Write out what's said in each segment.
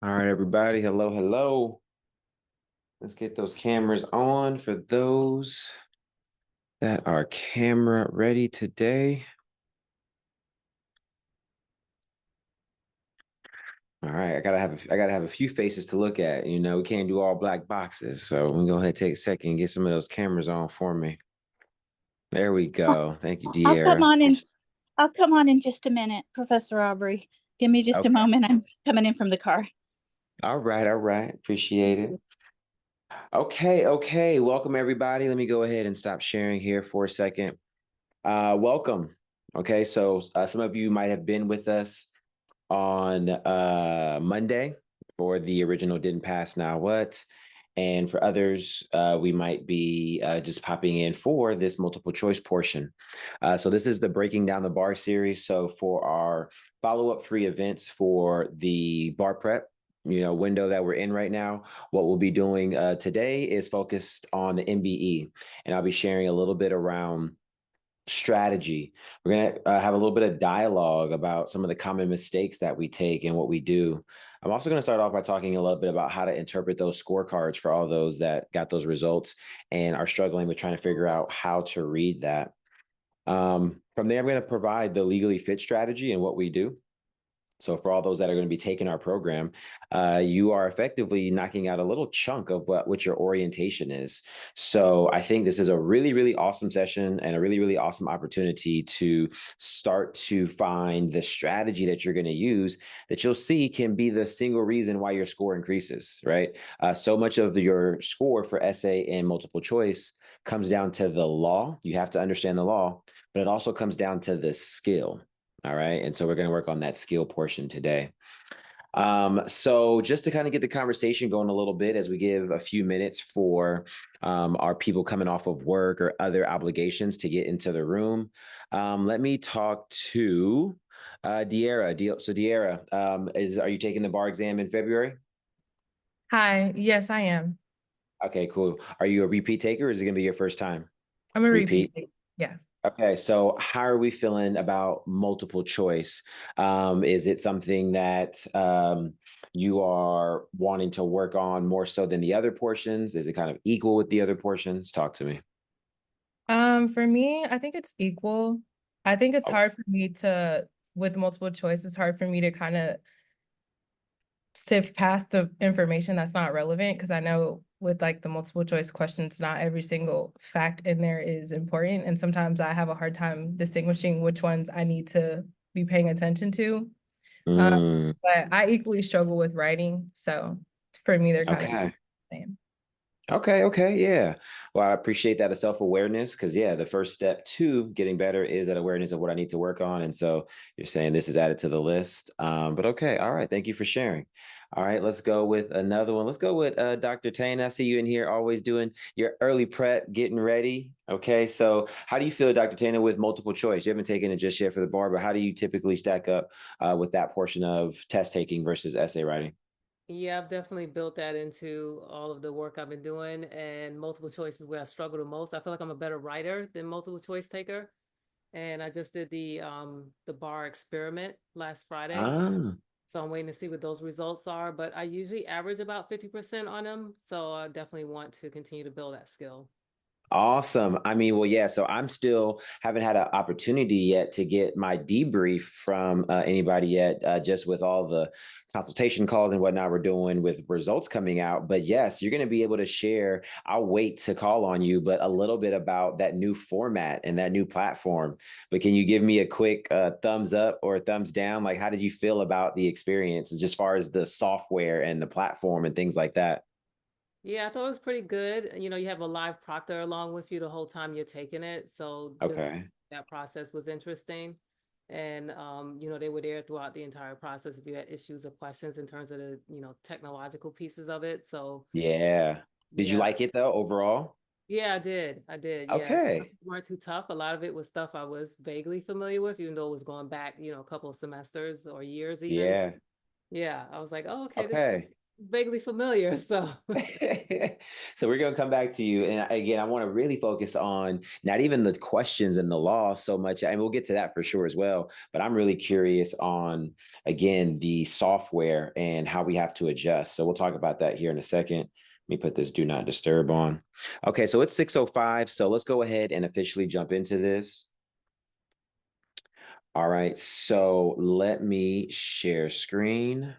All right, everybody. Hello, hello. Let's get those cameras on for those that are camera ready today. All right, I gotta have a few faces to look at. We can't do all black boxes. So I'm gonna go ahead and take a second and get some of those cameras on for me. There we I'll go. Thank you, I'll come De'Ara. on in. I'll come on in just a minute, Professor Aubrey. Give me just a Okay. moment. I'm coming in from the car. All right, all right. Appreciate it. Okay, okay. Welcome everybody. Let me go ahead and stop sharing here for a second. Welcome. Okay, so some of you might have been with us on Monday for the original Didn't Pass Now What. And for others, we might be just popping in for this multiple choice portion. So this is the Breaking Down the Bar series. So for our follow-up free events for the bar prep, window that we're in right now, what we'll be doing today is focused on the MBE. And I'll be sharing a little bit around strategy. We're going to have a little bit of dialogue about some of the common mistakes that we take and what we do. I'm also going to start off by talking a little bit about how to interpret those scorecards for all those that got those results and are struggling with trying to figure out how to read that. From there, I'm going to provide the legally fit strategy and what we do. So for all those that are going to be taking our program, you are effectively knocking out a little chunk of what your orientation is. So I think this is a really, really awesome session and a really, really awesome opportunity to start to find the strategy that you're going to use that you'll see can be the single reason why your score increases, right? So much of your score for essay and multiple choice comes down to the law. You have to understand the law, but it also comes down to the skill. All right. And so we're going to work on that skill portion today. So just to kind of get the conversation going a little bit as we give a few minutes for our people coming off of work or other obligations to get into the room, let me talk to De'Ara. So De'Ara, are you taking the bar exam in February? Hi, yes, I am. Okay, cool. Are you a repeat taker or is it going to be your first time? I'm a Repeat? repeat. Yeah. Okay, so how are we feeling about multiple choice? Is it something that you are wanting to work on more so than the other portions? Is it kind of equal with the other portions? Talk to me. For me, I think it's equal. I think it's Oh, hard for me to, with multiple choice, it's hard for me to kind of sift past the information that's not relevant because I know with like the multiple choice questions, not every single fact in there is important. And sometimes I have a hard time distinguishing which ones I need to be paying attention to. Um, mm, but I equally struggle with writing. So for me, they're kind of okay. the same. Okay, okay, yeah. Well, I appreciate that self-awareness because yeah, the first step to getting better is that awareness of what I need to work on. And so you're saying this is added to the list. But okay, all right. Thank you for sharing. All right, let's go with another one. Let's go with Dr. Tane. I see you in here always doing your early prep, getting ready. Okay, so how do you feel, Dr. Tana, with multiple choice? You haven't taken it just yet for the bar, but how do you typically stack up with that portion of test taking versus essay writing? Yeah, I've definitely built that into all of the work I've been doing, and multiple choice is where I struggle the most. I feel like I'm a better writer than multiple choice taker. And I just did the bar experiment last Friday. Ah. So I'm waiting to see what those results are. But I usually average about 50% on them. So I definitely want to continue to build that skill. Awesome. I mean, well, yeah. So I'm still haven't had an opportunity yet to get my debrief from anybody yet, just with all the consultation calls and whatnot we're doing with results coming out. But yes, you're going to be able to share. I'll wait to call on you, but a little bit about that new format and that new platform. But can you give me a quick thumbs up or thumbs down? Like, how did you feel about the experience, just as far as the software and the platform and things like that? Yeah, I thought it was pretty good. You know, you have a live proctor along with you the whole time you're taking it. So just Okay. that process was interesting. And you know, they were there throughout the entire process if you had issues or questions in terms of the, technological pieces of it. So Yeah. Did you yeah. like it though, overall? Yeah, I did. I did. Yeah. Okay. Weren't too tough. A lot of it was stuff I was vaguely familiar with, even though it was going back, a couple of semesters or years even. Yeah. Yeah. I was like, oh, okay, this Okay. vaguely familiar, so. So we're going to come back to you. And again, I want to really focus on not even the questions and the law so much, and we'll get to that for sure as well. But I'm really curious on, again, the software and how we have to adjust. So we'll talk about that here in a second. Let me put this do not disturb on. Okay, so it's 6:05. So let's go ahead and officially jump into this. All right, so let me share screen.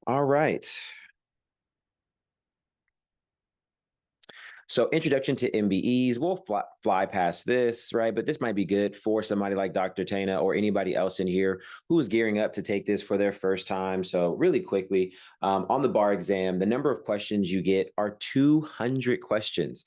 All right. So introduction to MBEs, we'll fly past this, right? But this might be good for somebody like Dr. Tana or anybody else in here who is gearing up to take this for their first time. So really quickly, on the bar exam, the number of questions you get are 200 questions.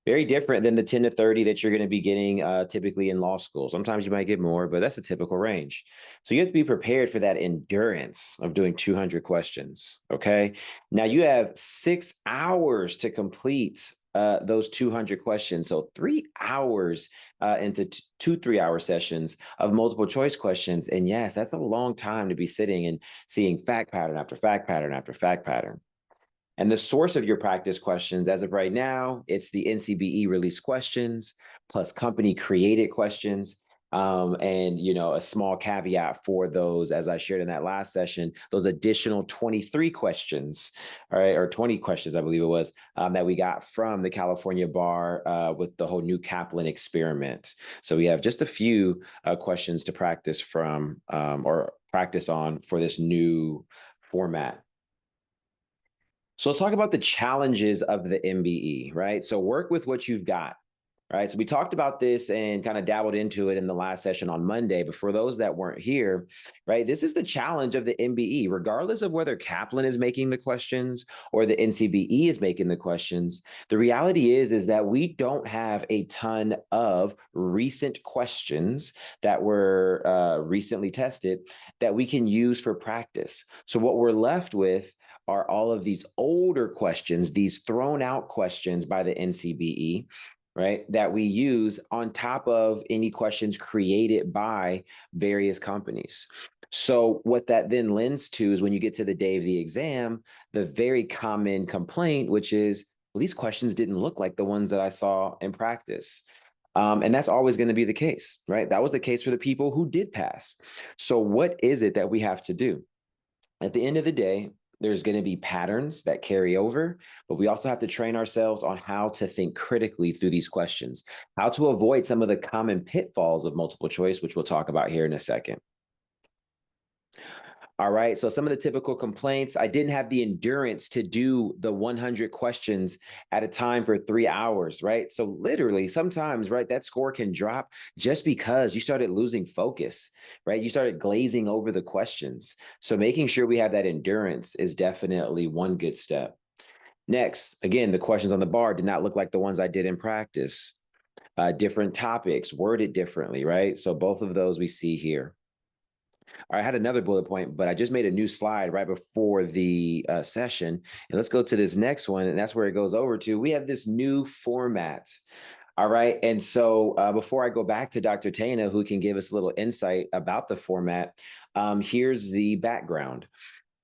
Very different than the 10 to 30 that you're going to be getting typically in law school. Sometimes you might get more, but that's a typical range. So you have to be prepared for that endurance of doing 200 questions, okay? Now you have 6 hours to complete those 200 questions. So 3 hours into 2 3-hour sessions of multiple choice questions. And yes, that's a long time to be sitting and seeing fact pattern after fact pattern after fact pattern. And the source of your practice questions, as of right now, it's the NCBE release questions plus company created questions. And a small caveat for those, as I shared in that last session, those additional 23 questions, all right, or 20 questions, I believe it was, that we got from the California bar with the whole new Kaplan experiment. So we have just a few questions to practice from or practice on for this new format. So let's talk about the challenges of the MBE, right? So work with what you've got, right? So we talked about this and kind of dabbled into it in the last session on Monday, but for those that weren't here, right, this is the challenge of the MBE, regardless of whether Kaplan is making the questions or the NCBE is making the questions. The reality is that we don't have a ton of recent questions that were recently tested that we can use for practice. So what we're left with are all of these older questions, these thrown out questions by the NCBE, right, that we use on top of any questions created by various companies. So what that then lends to is when you get to the day of the exam, the very common complaint, which is, well, these questions didn't look like the ones that I saw in practice. And that's always going to be the case, right? That was the case for the people who did pass. So what is it that we have to do? At the end of the day, there's going to be patterns that carry over, but we also have to train ourselves on how to think critically through these questions, how to avoid some of the common pitfalls of multiple choice, which we'll talk about here in a second. All right, so some of the typical complaints: I didn't have the endurance to do the 100 questions at a time for 3 hours, right? So literally sometimes, right, that score can drop just because you started losing focus, right? You started glazing over the questions. So making sure we have that endurance is definitely one good step. Next, again, the questions on the bar did not look like the ones I did in practice. Different topics, worded differently, right? So both of those we see here. I had another bullet point, but I just made a new slide right before the session. And let's go to this next one. And that's where it goes over to. We have this new format. All right. And so before I go back to Dr. Tana, who can give us a little insight about the format, here's the background.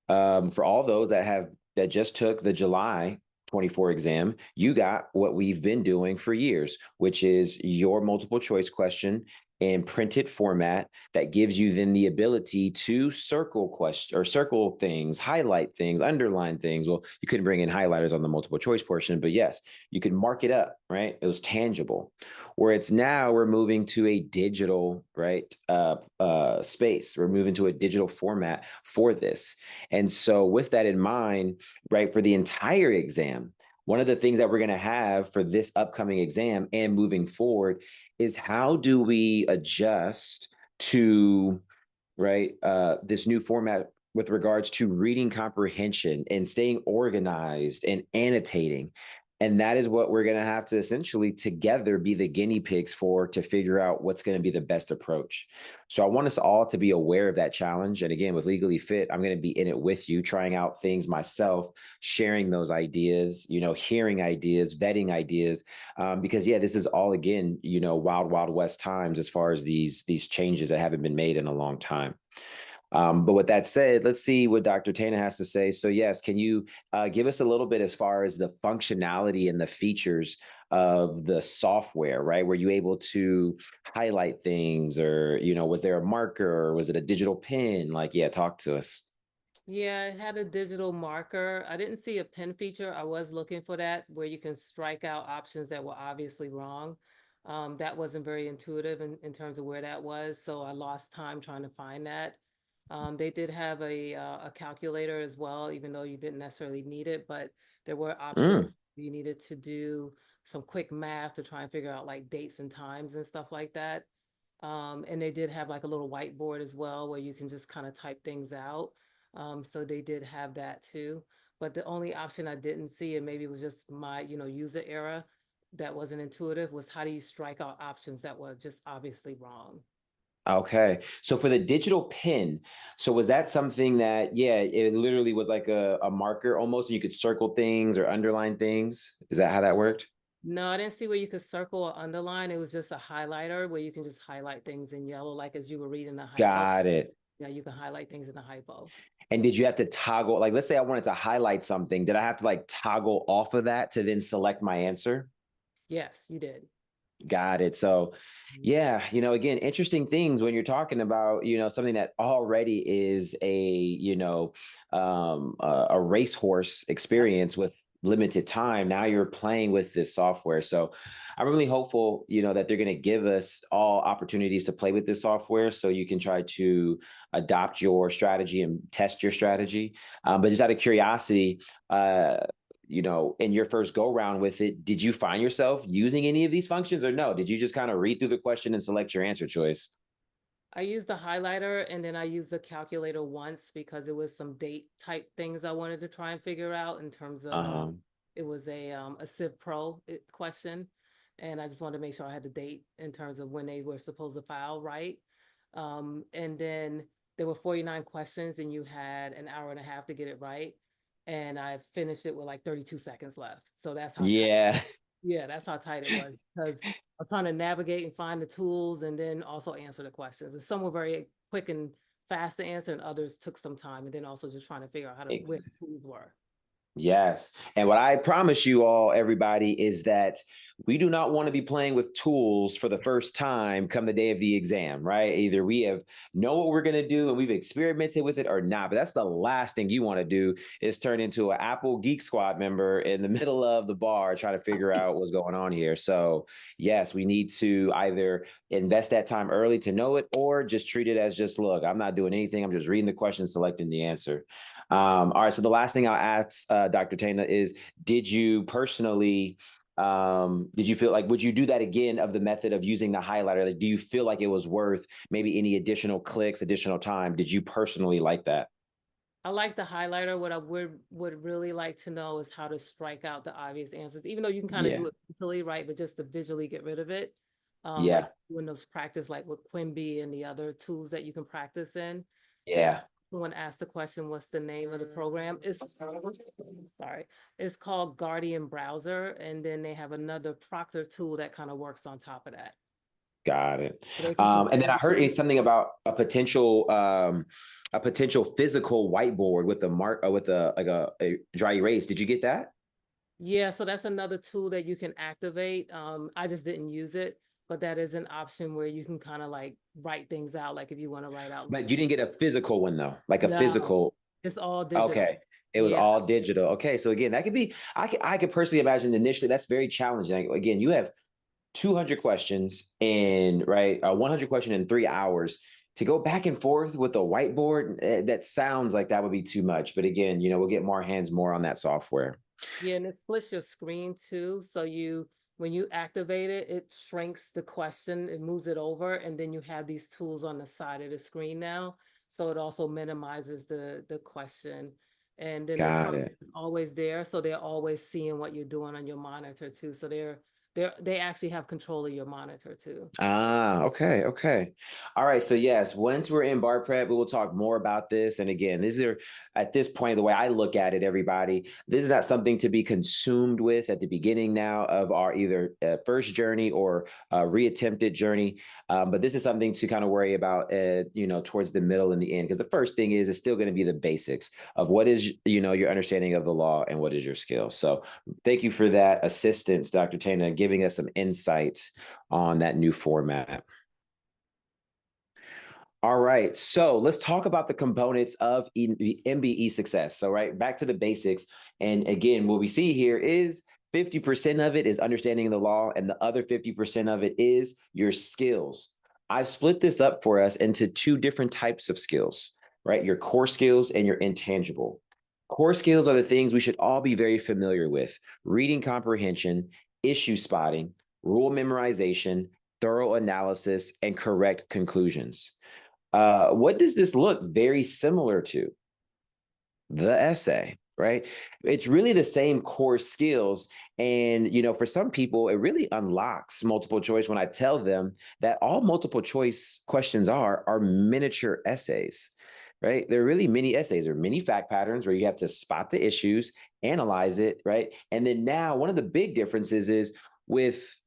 For all those that just took the July 24 exam, you got what we've been doing for years, which is your multiple choice question in printed format that gives you then the ability to circle question or circle things, highlight things, underline things. Well, you couldn't bring in highlighters on the multiple choice portion, but yes, you could mark it up, right? It was tangible. Where it's now, we're moving to a digital, right, space. We're moving to a digital format for this. And so with that in mind, right, for the entire exam, one of the things that we're going to have for this upcoming exam and moving forward is how do we adjust to, right, this new format with regards to reading comprehension and staying organized and annotating. And that is what we're going to have to essentially together be the guinea pigs for to figure out what's going to be the best approach. So I want us all to be aware of that challenge. And again, with Legally Fit, I'm going to be in it with you, trying out things myself, sharing those ideas, hearing ideas, vetting ideas, because yeah, this is all again, wild, wild west times as far as these changes that haven't been made in a long time. But with that said, let's see what Dr. Tana has to say. So yes, can you give us a little bit as far as the functionality and the features of the software, right? Were you able to highlight things, or, was there a marker, or was it a digital pen? Like, yeah, talk to us. Yeah, it had a digital marker. I didn't see a pen feature. I was looking for that where you can strike out options that were obviously wrong. That wasn't very intuitive in terms of where that was, so I lost time trying to find that. They did have a calculator as well, even though you didn't necessarily need it, but there were options Mm, you needed to do some quick math to try and figure out like dates and times and stuff like that. And they did have like a little whiteboard as well where you can just kind of type things out. So they did have that too. But the only option I didn't see, and maybe it was just my, user error that wasn't intuitive, was how do you strike out options that were just obviously wrong? okay. So for the digital pen, so was that something that, yeah, it literally was like a marker almost, and you could circle things or underline things? Is that how that worked? No, I didn't see where you could circle or underline. It was just a highlighter where you can just highlight things in yellow, like as you were reading the hypo. Got it. Yeah, you can highlight things in the hypo. And did you have to toggle, like, let's say I wanted to highlight something, did I have to like toggle off of that to then select my answer? Yes, you did. Got it. So, Mhm. yeah, again, interesting things when you're talking about, something that already is a racehorse Yep. experience with limited time. Now you're playing with this software. So I'm really hopeful, that they're going to give us all opportunities to play with this software so you can try to adopt your strategy and test your strategy. But just out of curiosity, in your first go round with it, did you find yourself using any of these functions, or no? Did you just kind of read through the question and select your answer choice? I used the highlighter and then I used the calculator once because it was some date type things I wanted to try and figure out in terms of Uh-huh. it was a Civ Pro question, and I just wanted to make sure I had the date in terms of when they were supposed to file right. And then there were 49 questions and you had an hour and a half to get it right. And I finished it with like 32 seconds left. So that's how tight. Yeah. Yeah, that's how tight it was because I'm trying to navigate and find the tools and then also answer the questions. And some were very quick and fast to answer, and others took some time. And then also just trying to figure out where the tools were. Yes. And what I promise you all, everybody, is that we do not want to be playing with tools for the first time come the day of the exam, right? Either we have know what we're going to do and we've experimented with it or not. But that's the last thing you want to do is turn into an Apple Geek Squad member in the middle of the bar trying to figure out what's going on here. So yes, we need to either invest that time early to know it or just treat it as just, look, I'm not doing anything. I'm just reading the question, selecting the answer. All right. So the last thing I'll ask Dr. Tana is, did you personally, did you feel like, would you do that again of the method of using the highlighter? Like, do you feel like it was worth maybe any additional clicks, additional time? Did you personally like that? I like the highlighter. What I would really like to know is how to strike out the obvious answers, even though you can kind of Yeah. do it mentally, right? But just to visually get rid of it. Like Yeah. doing those practice, like with Quimby and the other tools that you can practice in. And Yeah. someone asked the question, what's the name of the program? It's sorry, it's called Guardian Browser, and then they have another Proctor tool that kind of works on top of that. Got it. So they can And then I heard compare. something about a potential physical whiteboard with a mark with a dry erase. Did you get that? Yeah, so that's another tool that you can activate. I just didn't use it, but that is an option where you can kind of like write things out, like if you want to write out. But you didn't get a physical one though, like a No, physical. it's all digital. Okay. It was Yeah, all digital. Okay. So again, that could be, I could personally imagine initially that's very challenging. Like, again, you have 200 questions in, right? 100 question in 3 hours to go back and forth with a whiteboard. That sounds like that would be too much. But again, we'll get more hands more on that software. yeah, and it splits your screen too. So when you activate it, it shrinks the question, it moves it over, and then you have these tools on the side of the screen now. So it also minimizes the question. And then the Got clock it. is always there, so they're always seeing what you're doing on your monitor too. So they actually have control of your monitor too. Ah, okay, okay. All right. So yes, once we're in bar prep, we will talk more about this. And again, these are at this point, the way I look at it, everybody, this is not something to be consumed with at the beginning now of our either first journey or reattempted journey. But this is something to kind of worry about, towards the middle and the end. Because the first thing is, it's still going to be the basics of what is, your understanding of the law and what is your skill. So thank you for that assistance, Dr. Tana, giving us some insight on that new format. All right, so let's talk about the components of MBE success. So, right, back to the basics. And again, what we see here is 50% of it is understanding the law, and the other 50% of it is your skills. I've split this up for us into two different types of skills, right? Your core skills and your intangible. Core skills are the things we should all be very familiar with: reading comprehension, issue spotting, rule memorization, thorough analysis, and correct conclusions. What does this look very similar to? The essay, right? It's really the same core skills. And, for some people, it really unlocks multiple choice when I tell them that all multiple choice questions are miniature essays, right? They're really mini essays or mini fact patterns where you have to spot the issues, analyze it, right? And then now one of the big differences is with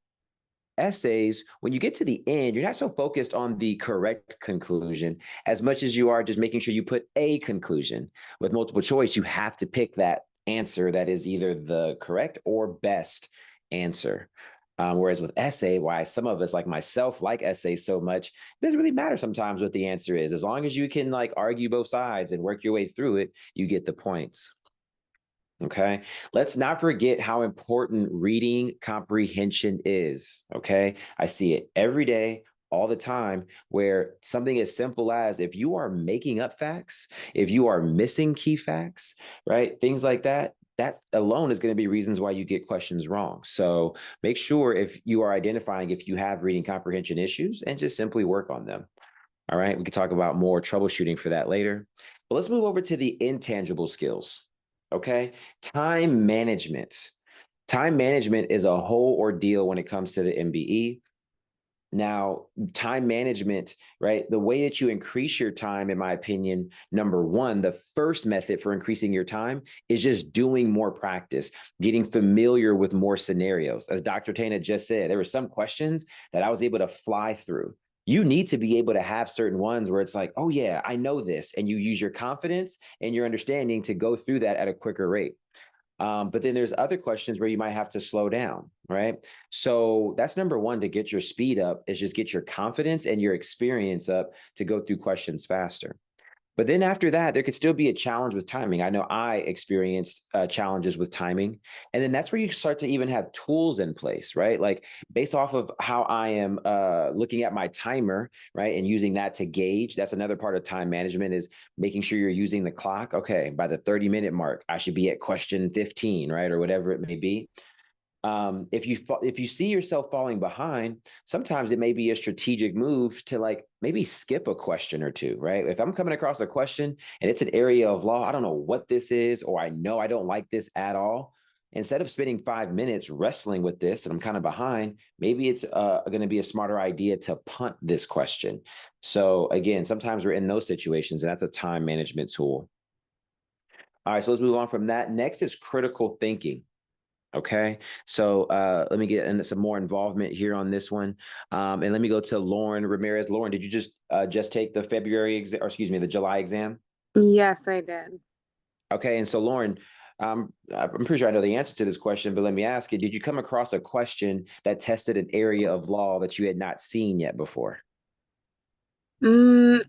essays, when you get to the end, you're not so focused on the correct conclusion as much as you are just making sure you put a conclusion. With multiple choice, you have to pick that answer that is either the correct or best answer. Whereas with essay, why some of us like myself like essays so much, it doesn't really matter sometimes what the answer is. As long as you can argue both sides and work your way through it, you get the points. Okay. Let's not forget how important reading comprehension is. Okay. I see it every day, all the time, where something as simple as if you are making up facts, if you are missing key facts, right? Things like that. That alone is going to be reasons why you get questions wrong. So make sure if you are identifying if you have reading comprehension issues and just simply work on them. All right. We can talk about more troubleshooting for that later. But let's move over to the intangible skills. Okay. Time management. Time management is a whole ordeal when it comes to the MBE. Now, time management, right? The way that you increase your time, in my opinion, number one, the first method for increasing your time is just doing more practice, getting familiar with more scenarios. As Dr. Tana just said, there were some questions that I was able to fly through. You need to be able to have certain ones where it's like, oh, yeah, I know this. And you use your confidence and your understanding to go through that at a quicker rate. But then there's other questions where you might have to slow down, right? So that's number one, to get your speed up is just get your confidence and your experience up to go through questions faster. But then after that, there could still be a challenge with timing. I know I experienced challenges with timing. And then that's where you start to even have tools in place, right? Like based off of how I am looking at my timer, right? And using that to gauge. That's another part of time management, is making sure you're using the clock. Okay, by the 30-minute mark, I should be at question 15, right? Or whatever it may be. If you see yourself falling behind, sometimes it may be a strategic move to maybe skip a question or two, right? If I'm coming across a question and it's an area of law, I don't know what this is, or I know I don't like this at all. Instead of spending 5 minutes wrestling with this and I'm kind of behind, maybe it's going to be a smarter idea to punt this question. So again, sometimes we're in those situations, and that's a time management tool. All right, so let's move on from that. Next is critical thinking. Okay, so let me get into some more involvement here on this one, and let me go to Lauren Ramirez. Lauren, did you just take the February exam, or excuse me, the July exam? Yes, I did. Okay, and so Lauren, I'm pretty sure I know the answer to this question, but let me ask you: did you come across a question that tested an area of law that you had not seen yet before? Mm,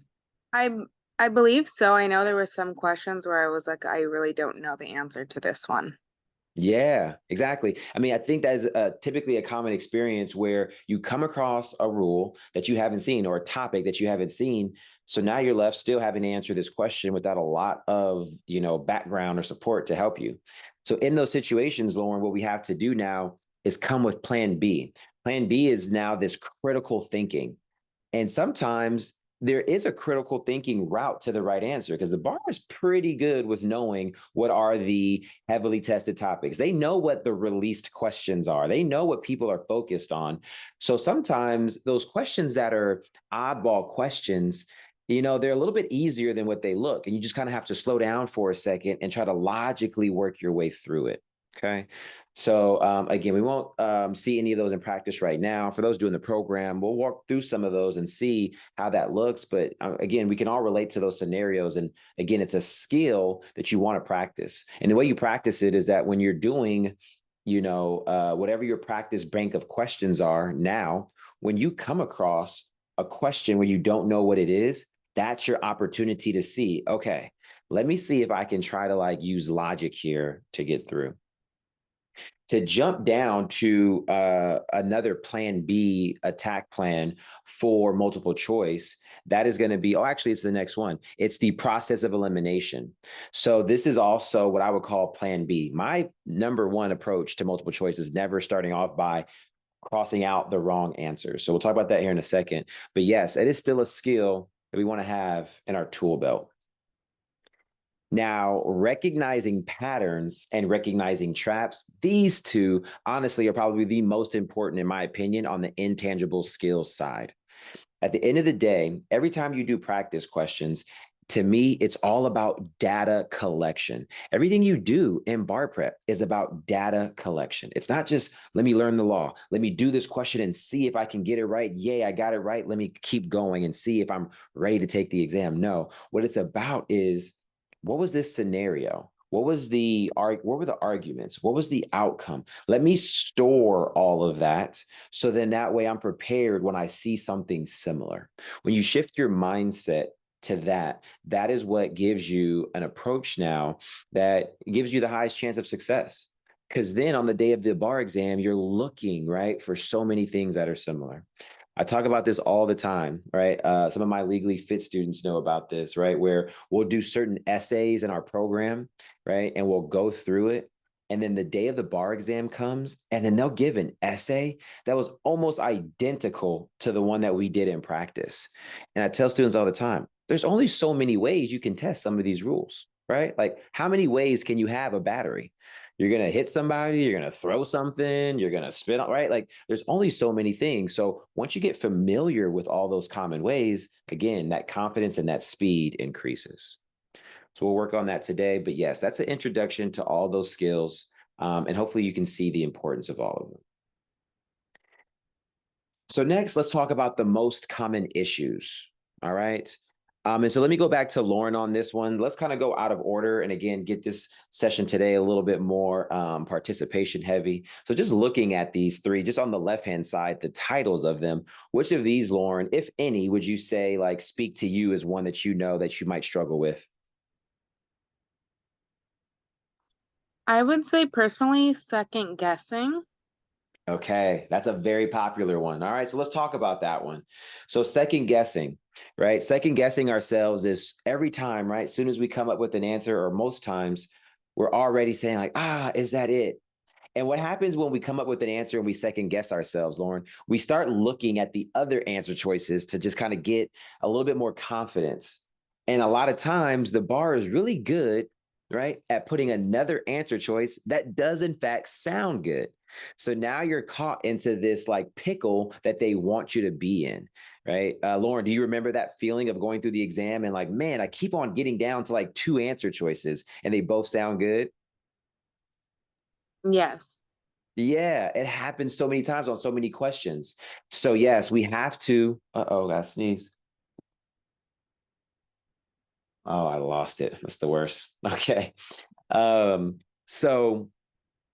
I I believe so. I know there were some questions where I was like, I really don't know the answer to this one. Yeah, exactly. I mean, I think that is typically a common experience where you come across a rule that you haven't seen or a topic that you haven't seen. So now you're left still having to answer this question without a lot of, background or support to help you. So in those situations, Lauren, what we have to do now is come with plan B. Plan B is now this critical thinking. And sometimes there is a critical thinking route to the right answer because the bar is pretty good with knowing what are the heavily tested topics. They know what the released questions are. They know what people are focused on. So sometimes those questions that are oddball questions, they're a little bit easier than what they look. And you just kind of have to slow down for a second and try to logically work your way through it. Okay. So again, we won't see any of those in practice right now. For those doing the program, we'll walk through some of those and see how that looks. But again, we can all relate to those scenarios. And again, it's a skill that you want to practice. And the way you practice it is that when you're doing, whatever your practice bank of questions are now, when you come across a question where you don't know what it is, that's your opportunity to see, okay, let me see if I can try to use logic here to get through. To jump down to another plan B attack plan for multiple choice, that is going to be, actually, it's the next one. It's the process of elimination. So this is also what I would call plan B. My number one approach to multiple choice is never starting off by crossing out the wrong answers. So we'll talk about that here in a second. But yes, it is still a skill that we want to have in our tool belt. Now, recognizing patterns and recognizing traps, these two honestly are probably the most important, in my opinion, on the intangible skills side. At the end of the day, every time you do practice questions, to me, it's all about data collection. Everything you do in bar prep is about data collection. It's not just, let me learn the law. Let me do this question and see if I can get it right. Yay, I got it right. Let me keep going and see if I'm ready to take the exam. No, what it's about is, what was this scenario? What were the arguments? What was the outcome? Let me store all of that. So then that way I'm prepared when I see something similar. When you shift your mindset to that, that is what gives you an approach now that gives you the highest chance of success. Because then on the day of the bar exam, you're looking, right, for so many things that are similar. I talk about this all the time, right? Some of my legally fit students know about this, right? Where we'll do certain essays in our program, right? And we'll go through it. And then the day of the bar exam comes, and then they'll give an essay that was almost identical to the one that we did in practice. And I tell students all the time, there's only so many ways you can test some of these rules, right? Like, how many ways can you have a battery? You're going to hit somebody, you're going to throw something, you're going to spit on, right? Like, there's only so many things. So once you get familiar with all those common ways, again, that confidence and that speed increases. So we'll work on that today. But yes, that's an introduction to all those skills. And hopefully you can see the importance of all of them. So next, let's talk about the most common issues. All right. And so let me go back to Lauren on this one. Let's kind of go out of order and again, get this session today a little bit more participation heavy. So just looking at these three, just on the left-hand side, the titles of them, which of these, Lauren, if any, would you say speak to you as one that you know that you might struggle with? I would say personally, second guessing. Okay, that's a very popular one. All right, so let's talk about that one. So second guessing, right? Second guessing ourselves is every time, right? As soon as we come up with an answer, or most times, we're already saying is that it? And what happens when we come up with an answer and we second guess ourselves, Lauren? We start looking at the other answer choices to just kind of get a little bit more confidence. And a lot of times the bar is really good, right, at putting another answer choice that does in fact sound good. So now you're caught into this pickle that they want you to be in, right? Lauren, do you remember that feeling of going through the exam and man, I keep on getting down to two answer choices and they both sound good? Yes. Yeah, it happens so many times on so many questions. So yes, we have to, I sneeze. Oh, I lost it. That's the worst. Okay. So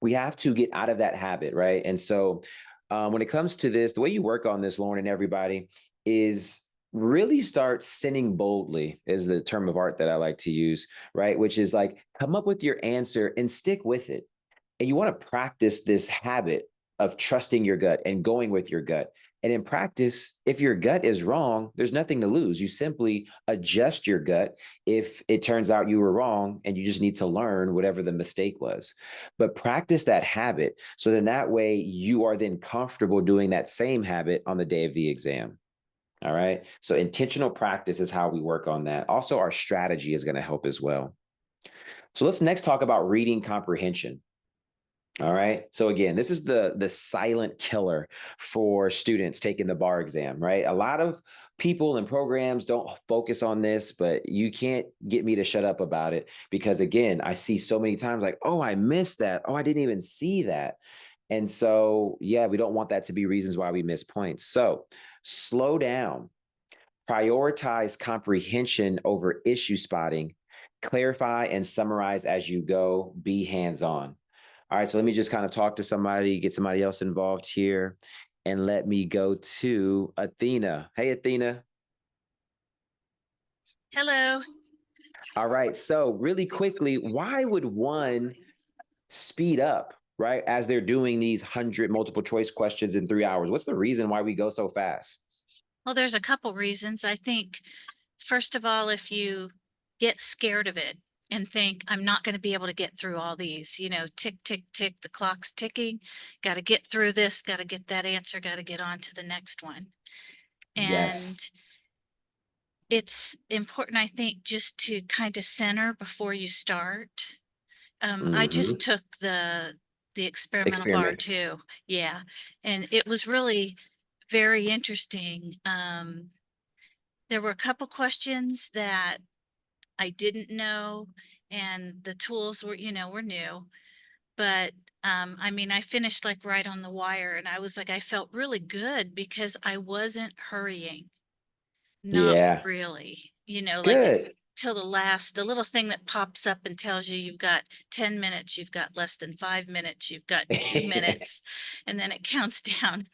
we have to get out of that habit, right? And so when it comes to this, the way you work on this, Lauren, and everybody, is really start sinning boldly is the term of art that I like to use, right? Which is come up with your answer and stick with it. And you want to practice this habit of trusting your gut and going with your gut. And in practice, if your gut is wrong, there's nothing to lose. You simply adjust your gut if it turns out you were wrong and you just need to learn whatever the mistake was. But practice that habit so then that way you are then comfortable doing that same habit on the day of the exam. All right. So intentional practice is how we work on that. Also, our strategy is going to help as well. So let's next talk about reading comprehension. All right. So again, this is the silent killer for students taking the bar exam, right? A lot of people and programs don't focus on this, but you can't get me to shut up about it because again, I see so many times like, oh, I missed that. Oh, I didn't even see that. And so, yeah, we don't want that to be reasons why we miss points. So slow down, prioritize comprehension over issue spotting, clarify and summarize as you go, be hands-on. All right, so let me just kind of talk to somebody, get somebody else involved here, and let me go to Athena. Hey, Athena. Hello. All right, so really quickly, why would one speed up, right, as they're doing these 100 multiple choice questions in 3 hours? What's the reason why we go so fast? Well, there's a couple reasons. I think, first of all, if you get scared of it and think, I'm not going to be able to get through all these, tick, tick, tick, the clock's ticking, got to get through this, got to get that answer, got to get on to the next one. And Yes. it's important, I think, just to kind of center before you start. I just took the experimental bar Experiment. too. Yeah. And it was really very interesting. There were a couple questions that I didn't know, and the tools were new. But I mean, I finished like right on the wire, and I was like, I felt really good because I wasn't hurrying. Not Yeah. really, like Good. till the little thing that pops up and tells you you've got 10 minutes, you've got less than 5 minutes, you've got 2 minutes, and then it counts down.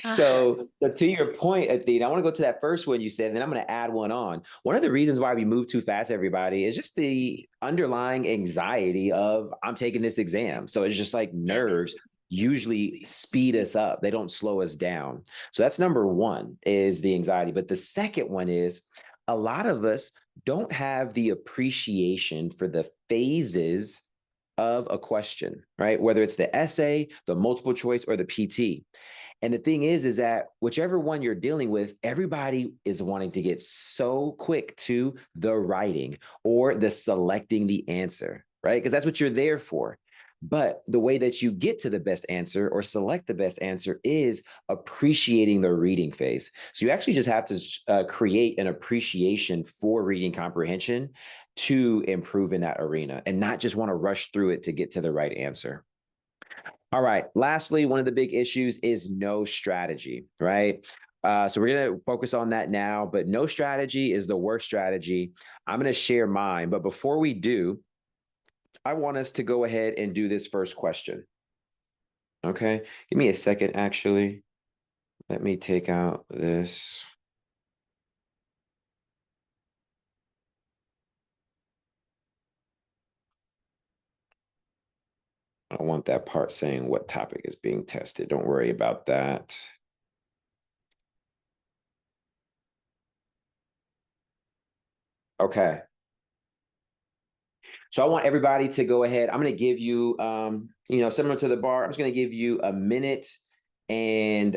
So to your point, Athena, I want to go to that first one you said, and then I'm going to add one on. One of the reasons why we move too fast, everybody, is just the underlying anxiety of I'm taking this exam. So it's just like Yeah. nerves usually speed us up. They don't slow us down. So that's number one is the anxiety. But the second one is a lot of us don't have the appreciation for the phases of a question, right? Whether it's the essay, the multiple choice, or the PT. And the thing is that whichever one you're dealing with, everybody is wanting to get so quick to the writing or the selecting the answer, right? Because that's what you're there for. But the way that you get to the best answer or select the best answer is appreciating the reading phase. So you actually just have to create an appreciation for reading comprehension to improve in that arena and not just want to rush through it to get to the right answer. All right. Lastly, one of the big issues is no strategy, right? So we're going to focus on that now, but no strategy is the worst strategy. I'm going to share mine. But before we do, I want us to go ahead and do this first question. Okay. Give me a second, actually. Let me take out this. I don't want that part saying what topic is being tested. Don't worry about that. Okay. So I want everybody to go ahead. I'm going to give you, similar to the bar, I'm just going to give you a minute and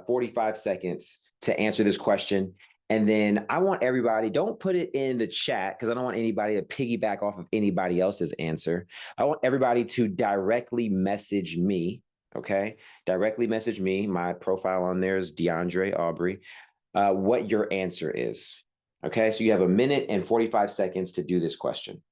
45 seconds to answer this question. And then I want everybody, don't put it in the chat because I don't want anybody to piggyback off of anybody else's answer. I want everybody to directly message me. Okay. Directly message me. My profile on there is DeAndre Aubrey, what your answer is. Okay. So you have a minute and 45 seconds to do this question.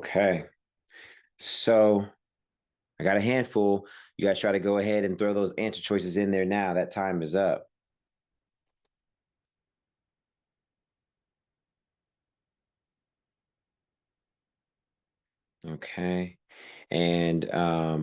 Okay. So I got a handful. You guys try to go ahead and throw those answer choices in there now. That time is up. Okay. And let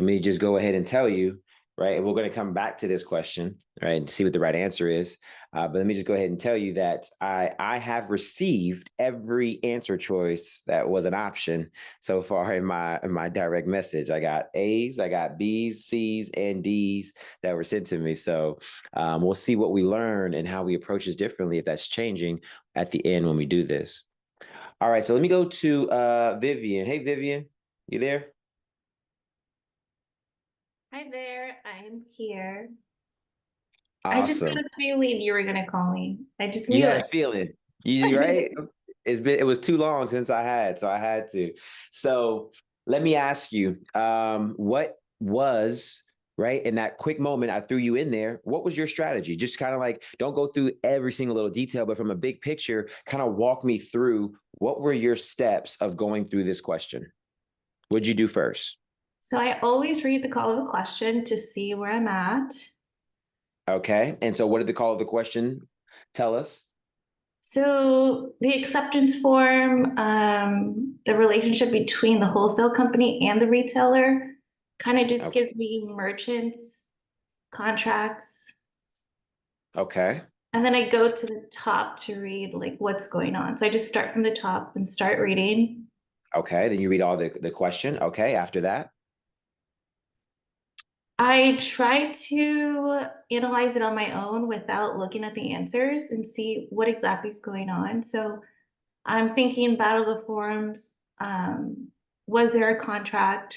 me just go ahead and tell you, right? And we're going to come back to this question, right, and see what the right answer is. But let me just go ahead and tell you that I have received every answer choice that was an option so far in my direct message. I got A's, I got B's, C's, and D's that were sent to me. So we'll see what we learn and how we approach this differently, if that's changing at the end when we do this. All right, so let me go to Vivian. Hey, Vivian, you there? Hi there, I am here. I just Awesome. had a feeling you were gonna call me. I just You knew had a it. feeling. You right? It was too long since I had, so I had to. So let me ask you, what was right in that quick moment I threw you in there? What was your strategy? Just kind of like, don't go through every single little detail, but from a big picture, kind of walk me through what were your steps of going through this question? What'd you do first? So I always read the call of the question to see where I'm at. Okay. And so what did the call of the question tell us? So the acceptance form, the relationship between the wholesale company and the retailer kind of just Okay. gives me merchants, contracts, Okay. and then I go to the top to read like what's going on. So I just start from the top and start reading. Okay. Then you read all the question. Okay. After that. I try to analyze it on my own without looking at the answers and see what exactly is going on. So I'm thinking Battle of the Forums, was there a contract?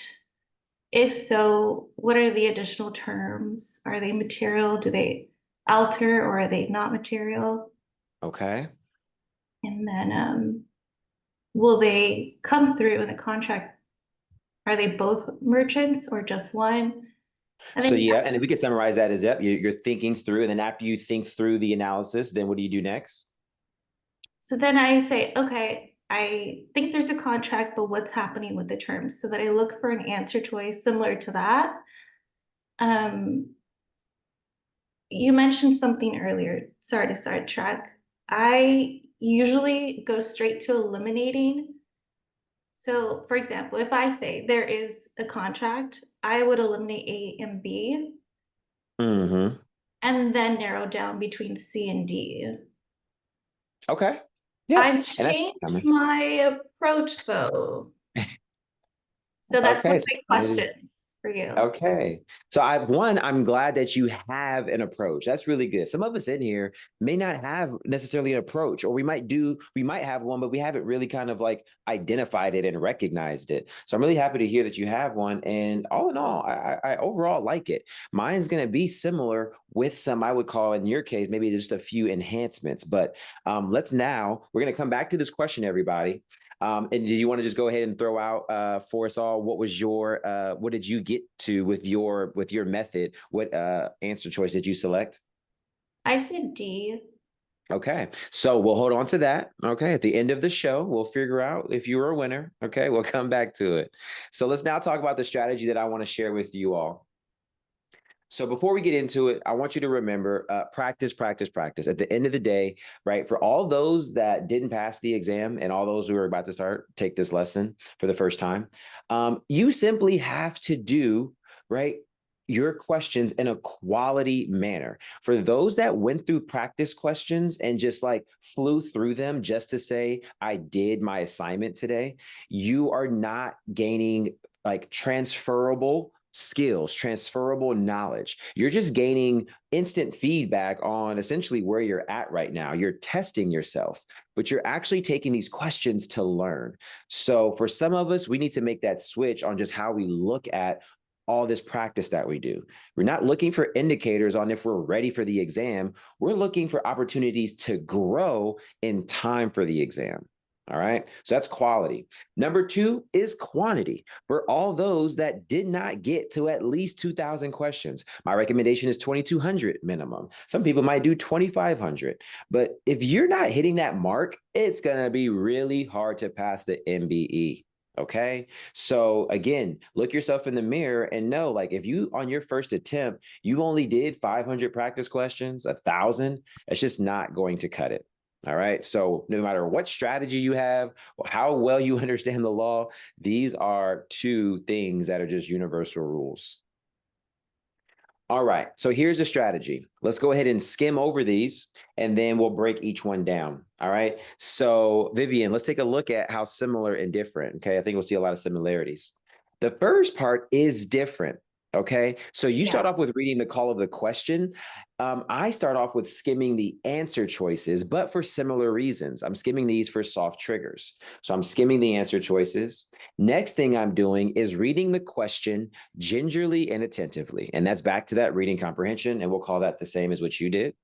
If so, what are the additional terms? Are they material? Do they alter or are they not material? Okay. And then will they come through in the contract? Are they both merchants or just one? And So then yeah, and if we could summarize that as, yep, you're thinking through, and then after you think through the analysis, then what do you do next? so then I say, okay, I think there's a contract, but what's happening with the terms? So that I look for an answer choice similar to that. You mentioned something earlier. Sorry to sidetrack. I usually go straight to eliminating. So, for example, if I say there is a contract, I would eliminate A and B Mm-hmm. and then narrow down between C and D. Okay. Yeah. I've And that's changed coming. my approach though. So that's one Okay. of my questions for you. Okay. So I'm glad that you have an approach. That's really good. Some of us in here may not have necessarily an approach, or we might have one, but we haven't really kind of like identified it and recognized it. So I'm really happy to hear that you have one. And all in all, I overall like it. Mine's going to be similar with some, I would call in your case, maybe just a few enhancements. But we're going to come back to this question, everybody. And do you want to just go ahead and throw out for us all what did you get to with your method? What answer choice did you select? I said D. Okay, so we'll hold on to that. Okay, at the end of the show, we'll figure out if you were a winner. Okay, we'll come back to it. So let's now talk about the strategy that I want to share with you all. So before we get into it, I want you to remember practice, practice, practice. At the end of the day, right, for all those that didn't pass the exam and all those who are about to take this lesson for the first time, you simply have to do, right, your questions in a quality manner. For those that went through practice questions and just like flew through them just to say, I did my assignment today, you are not gaining like transferable skills, transferable knowledge. You're just gaining instant feedback on essentially where you're at right now. You're testing yourself, but you're actually taking these questions to learn. So for some of us, we need to make that switch on just how we look at all this practice that we do. We're not looking for indicators on if we're ready for the exam. We're looking for opportunities to grow in time for the exam. All right, so that's quality. Number 2 is quantity. For all those that did not get to at least 2,000 questions, my recommendation is 2,200 minimum. Some people might do 2,500. But if you're not hitting that mark, it's going to be really hard to pass the MBE. Okay. So again, look yourself in the mirror and know, like, if you on your first attempt, you only did 500 practice questions, 1,000, it's just not going to cut it. All right. So no matter what strategy you have or how well you understand the law, these are 2 things that are just universal rules. All right. So here's a strategy. Let's go ahead and skim over these and then we'll break each one down. All right. So Vivian, let's take a look at how similar and different. Okay. I think we'll see a lot of similarities. The first part is different. Okay. So you start off with reading the call of the question. I start off with skimming the answer choices, but for similar reasons. I'm skimming these for soft triggers. So I'm skimming the answer choices. Next thing I'm doing is reading the question gingerly and attentively. And that's back to that reading comprehension. And we'll call that the same as what you did.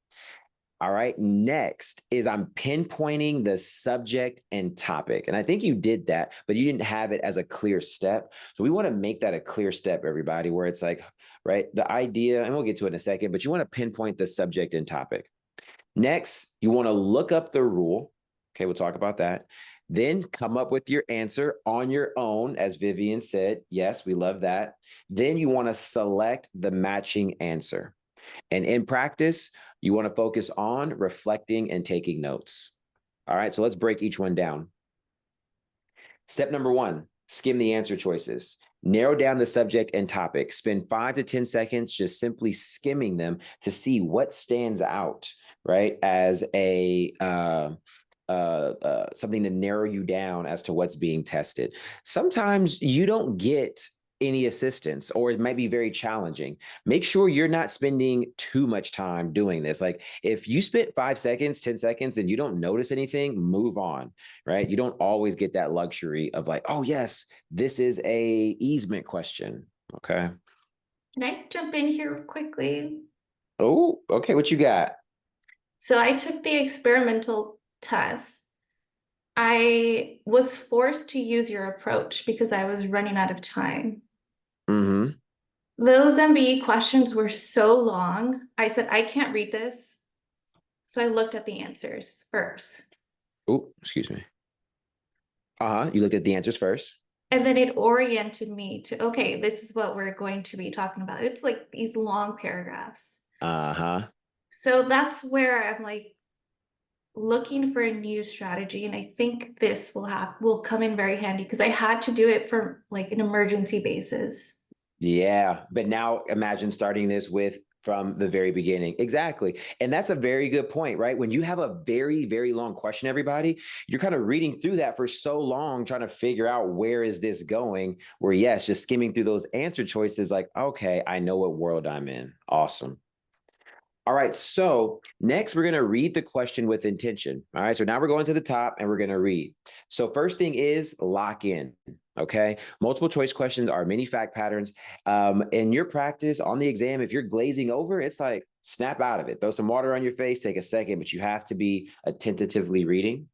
All right. Next is I'm pinpointing the subject and topic. And I think you did that, but you didn't have it as a clear step. So we want to make that a clear step, everybody, where it's like, right, the idea, and we'll get to it in a second, but you want to pinpoint the subject and topic. Next, you want to look up the rule. Okay, we'll talk about that. Then come up with your answer on your own, as Vivian said. Yes, we love that. Then you want to select the matching answer. And in practice, you want to focus on reflecting and taking notes. All right, so let's break each one down. Step number 1, skim the answer choices. Narrow down the subject and topic. Spend 5 to 10 seconds just simply skimming them to see what stands out, right, as a something to narrow you down as to what's being tested. Sometimes you don't get any assistance, or it might be very challenging. Make sure you're not spending too much time doing this. Like, if you spent 5 seconds, 10 seconds, and you don't notice anything, move on, right? You don't always get that luxury of like, oh yes, this is a easement question. Okay. Can I jump in here quickly? Oh, okay. What you got? So I took the experimental test. I was forced to use your approach because I was running out of time. Mm-hmm. Those MBE questions were so long. I said, I can't read this. So I looked at the answers first. Oh, excuse me. You looked at the answers first. And then it oriented me to, okay, this is what we're going to be talking about. It's like these long paragraphs. So that's where I'm like looking for a new strategy. And I think this will come in very handy because I had to do it for like an emergency basis. Yeah, but now imagine starting this from the very beginning. Exactly. And that's a very good point, right? When you have a very, very long question, everybody, you're kind of reading through that for so long, trying to figure out where is this going, where yes, just skimming through those answer choices, like, okay, I know what world I'm in. Awesome. All right, so next we're going to read the question with intention. All right, so now we're going to the top and we're going to read. So first thing is lock in. Okay, multiple choice questions are many fact patterns. In your practice on the exam, if you're glazing over, it's like snap out of it. Throw some water on your face, take a second, but you have to be attentively reading.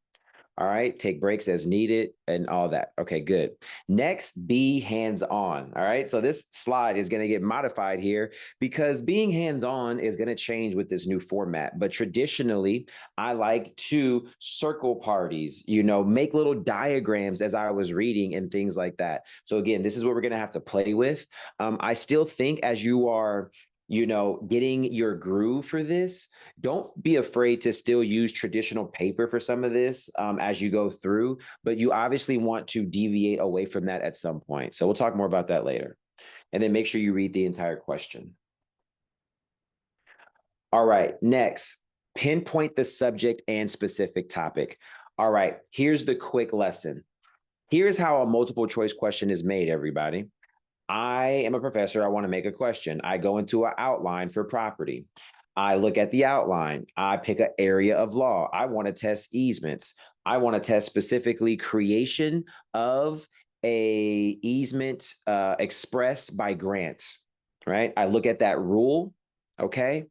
All right, take breaks as needed and all that. Okay, good. Next, be hands-on. All right, so this slide is going to get modified here because being hands-on is going to change with this new format. But traditionally, I like to circle parties, make little diagrams as I was reading and things like that. So again, this is what we're going to have to play with. I still think as you are getting your groove for this, don't be afraid to still use traditional paper for some of this as you go through, but you obviously want to deviate away from that at some point. So we'll talk more about that later. And then make sure you read the entire question. All right, next, pinpoint the subject and specific topic. All right, here's the quick lesson. Here's how a multiple choice question is made, everybody. I am a professor. I want to make a question. I go into an outline for property. I look at the outline. I pick an area of law. I want to test easements. I want to test specifically creation of a easement expressed by grant, right? I look at that rule, okay?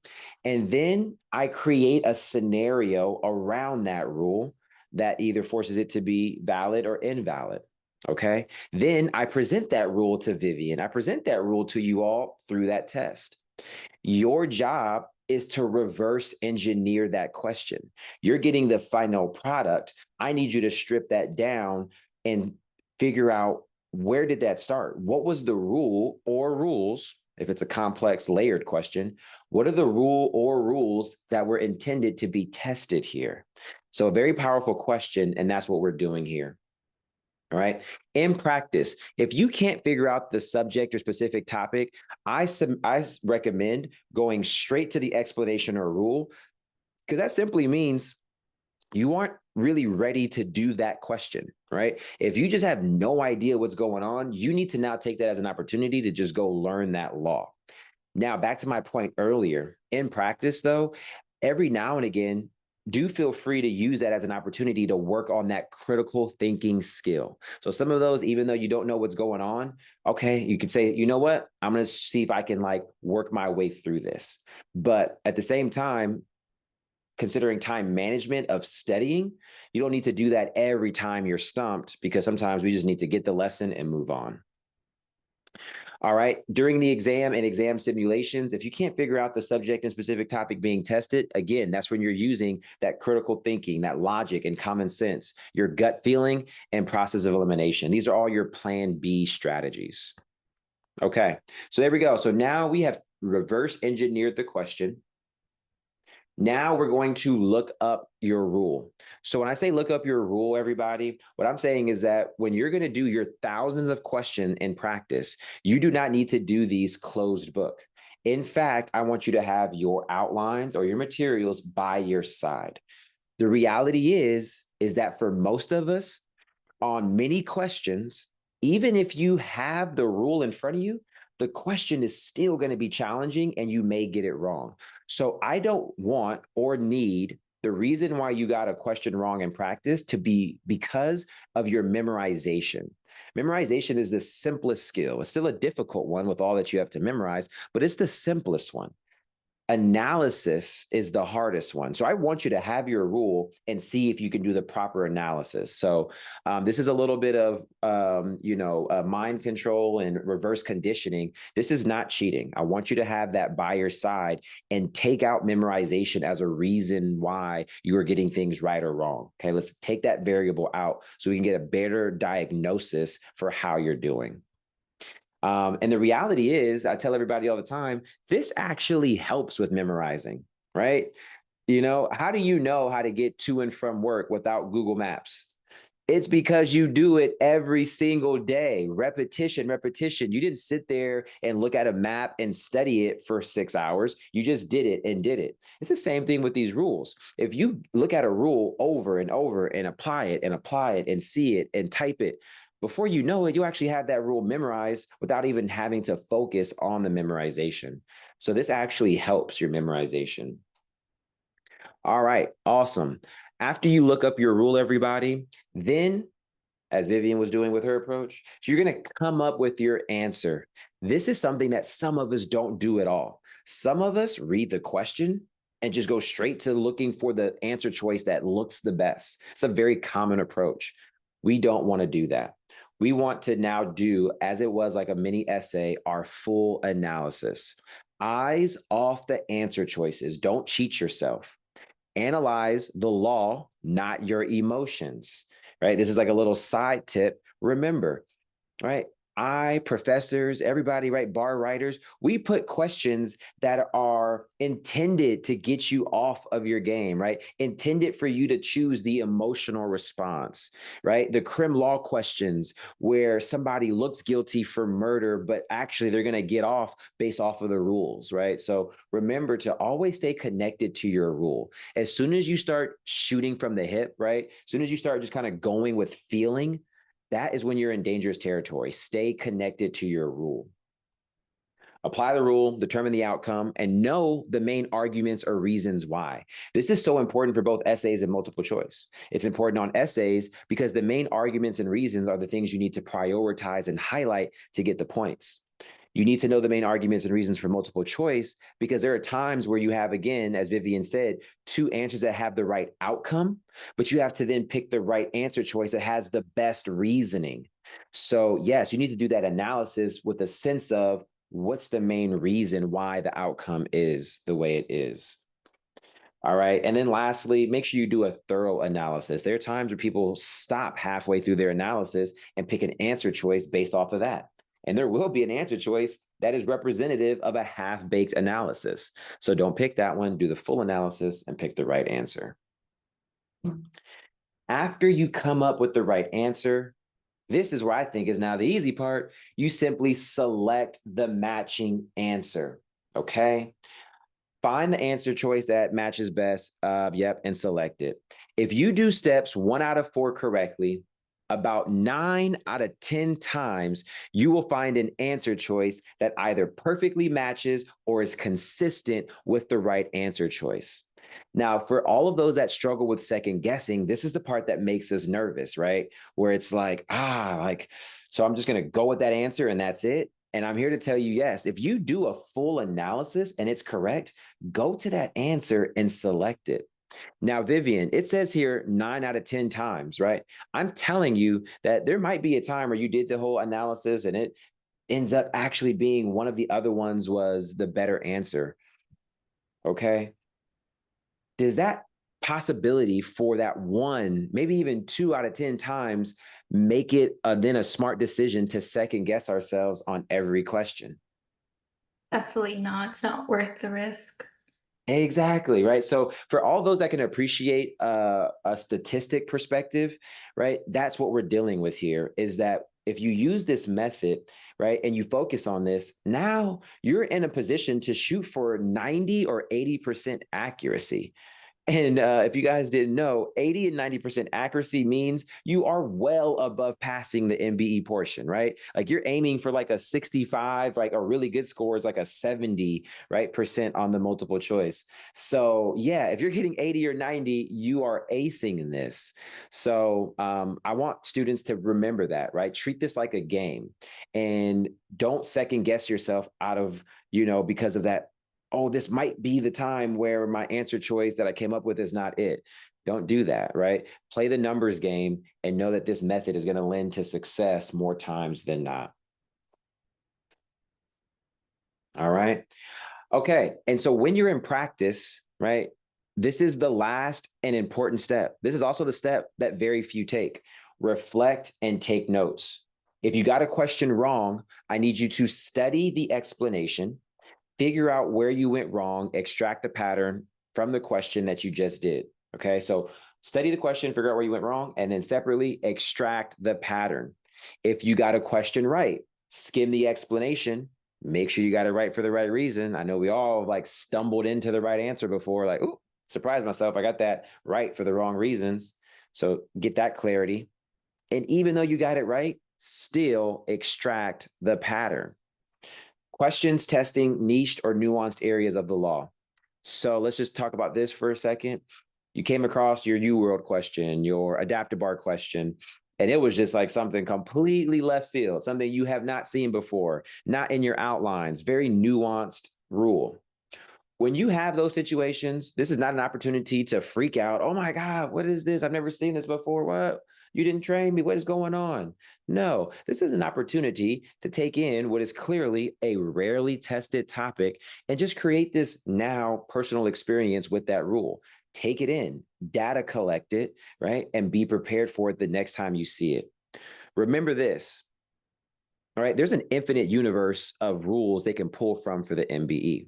And then I create a scenario around that rule that either forces it to be valid or invalid. Okay. Then I present that rule to Vivian. I present that rule to you all through that test. Your job is to reverse engineer that question. You're getting the final product. I need you to strip that down and figure out, where did that start? What was the rule or rules? If it's a complex layered question, what are the rule or rules that were intended to be tested here? So a very powerful question, and that's what we're doing here. All right. In practice, if you can't figure out the subject or specific topic, I recommend going straight to the explanation or rule, because that simply means you aren't really ready to do that question, right? If you just have no idea what's going on, you need to now take that as an opportunity to just go learn that law. Now, back to my point earlier, in practice, though, every now and again, do feel free to use that as an opportunity to work on that critical thinking skill. So some of those, even though you don't know what's going on, okay, you could say, you know what, I'm going to see if I can like work my way through this. But at the same time, considering time management of studying, you don't need to do that every time you're stumped, because sometimes we just need to get the lesson and move on. All right. During the exam and exam simulations, if you can't figure out the subject and specific topic being tested, again, that's when you're using that critical thinking, that logic and common sense, your gut feeling and process of elimination. These are all your plan B strategies. Okay. So there we go. So now we have reverse engineered the question. Now we're going to look up your rule. So when I say look up your rule, everybody, what I'm saying is that when you're going to do your thousands of questions in practice, you do not need to do these closed book. In fact, I want you to have your outlines or your materials by your side. The reality is that for most of us, on many questions, even if you have the rule in front of you, the question is still going to be challenging and you may get it wrong. So I don't want or need the reason why you got a question wrong in practice to be because of your memorization. Memorization is the simplest skill. It's still a difficult one with all that you have to memorize, but it's the simplest one. Analysis is the hardest one. So I want you to have your rule and see if you can do the proper analysis. So this is a little bit of, mind control and reverse conditioning. This is not cheating. I want you to have that by your side and take out memorization as a reason why you are getting things right or wrong. Okay, let's take that variable out so we can get a better diagnosis for how you're doing. And the reality is, I tell everybody all the time, this actually helps with memorizing, right? You know, how do you know how to get to and from work without Google Maps? It's because you do it every single day. Repetition, repetition. You didn't sit there and look at a map and study it for 6 hours. You just did it and did it. It's the same thing with these rules. If you look at a rule over and over and apply it and see it and type it, before you know it, you actually have that rule memorized without even having to focus on the memorization. So this actually helps your memorization. All right, awesome. After you look up your rule, everybody, then, as Vivian was doing with her approach, you're going to come up with your answer. This is something that some of us don't do at all. Some of us read the question and just go straight to looking for the answer choice that looks the best. It's a very common approach. We don't want to do that. We want to now do, as it was like a mini essay, our full analysis. Eyes off the answer choices. Don't cheat yourself. Analyze the law, not your emotions, right? This is like a little side tip. Remember, right? Professors, everybody, right? Bar writers, we put questions that are intended to get you off of your game, right? Intended for you to choose the emotional response, right? The crim law questions where somebody looks guilty for murder, but actually they're going to get off based off of the rules, right? So remember to always stay connected to your rule. As soon as you start shooting from the hip, right? As soon as you start just kind of going with feeling, that is when you're in dangerous territory. Stay connected to your rule. Apply the rule, determine the outcome, and know the main arguments or reasons why. This is so important for both essays and multiple choice. It's important on essays because the main arguments and reasons are the things you need to prioritize and highlight to get the points. You need to know the main arguments and reasons for multiple choice, because there are times where you have, again, as Vivian said, two answers that have the right outcome, but you have to then pick the right answer choice that has the best reasoning. So yes, you need to do that analysis with a sense of what's the main reason why the outcome is the way it is. All right. And then lastly, make sure you do a thorough analysis. There are times where people stop halfway through their analysis and pick an answer choice based off of that. And there will be an answer choice that is representative of a half-baked analysis. So don't pick that one, do the full analysis and pick the right answer. After you come up with the right answer, this is where I think is now the easy part. You simply select the matching answer, okay? Find the answer choice that matches best, and select it. If you do steps 1 out of 4 correctly, about 9 out of 10 times, you will find an answer choice that either perfectly matches or is consistent with the right answer choice. Now, for all of those that struggle with second guessing, this is the part that makes us nervous, right? Where it's like, so I'm just going to go with that answer and that's it. And I'm here to tell you, yes, if you do a full analysis and it's correct, go to that answer and select it. Now, Vivian, it says here 9 out of 10 times, right? I'm telling you that there might be a time where you did the whole analysis and it ends up actually being one of the other ones was the better answer. Okay. Does that possibility for that 1, maybe even 2 out of 10 times make it then a smart decision to second guess ourselves on every question? Definitely not. It's not worth the risk. Exactly, right? So for all those that can appreciate a statistic perspective, right, that's what we're dealing with here, is that if you use this method, right, and you focus on this, now you're in a position to shoot for 90 or 80% accuracy. And if you guys didn't know, 80 and 90% accuracy means you are well above passing the MBE portion, right? Like you're aiming for like a 65, like a really good score is like a 70, right, percent on the multiple choice. So yeah, if you're getting 80 or 90, you are acing in this. So I want students to remember that, right? Treat this like a game and don't second guess yourself out of, because of that, oh, this might be the time where my answer choice that I came up with is not it. Don't do that, right? Play the numbers game and know that this method is going to lend to success more times than not. All right. Okay. And so when you're in practice, right, this is the last and important step. This is also the step that very few take. Reflect and take notes. If you got a question wrong, I need you to study the explanation, figure out where you went wrong, extract the pattern from the question that you just did. Okay, so study the question, figure out where you went wrong, and then separately extract the pattern. If you got a question right, skim the explanation, make sure you got it right for the right reason. I know we all like stumbled into the right answer before, like, ooh, surprised myself, I got that right for the wrong reasons. So get that clarity. And even though you got it right, still extract the pattern. Questions testing niched or nuanced areas of the law. So let's just talk about this for a second. You came across your UWorld question, your adaptive bar question, and it was just like something completely left field, something you have not seen before, not in your outlines, very nuanced rule. When you have those situations, this is not an opportunity to freak out. Oh my God, what is this? I've never seen this before. What? You didn't train me. What is going on? No, this is an opportunity to take in what is clearly a rarely tested topic and just create this now personal experience with that rule. Take it in, data collect it, right? And be prepared for it the next time you see it. Remember this, all right? There's an infinite universe of rules they can pull from for the MBE.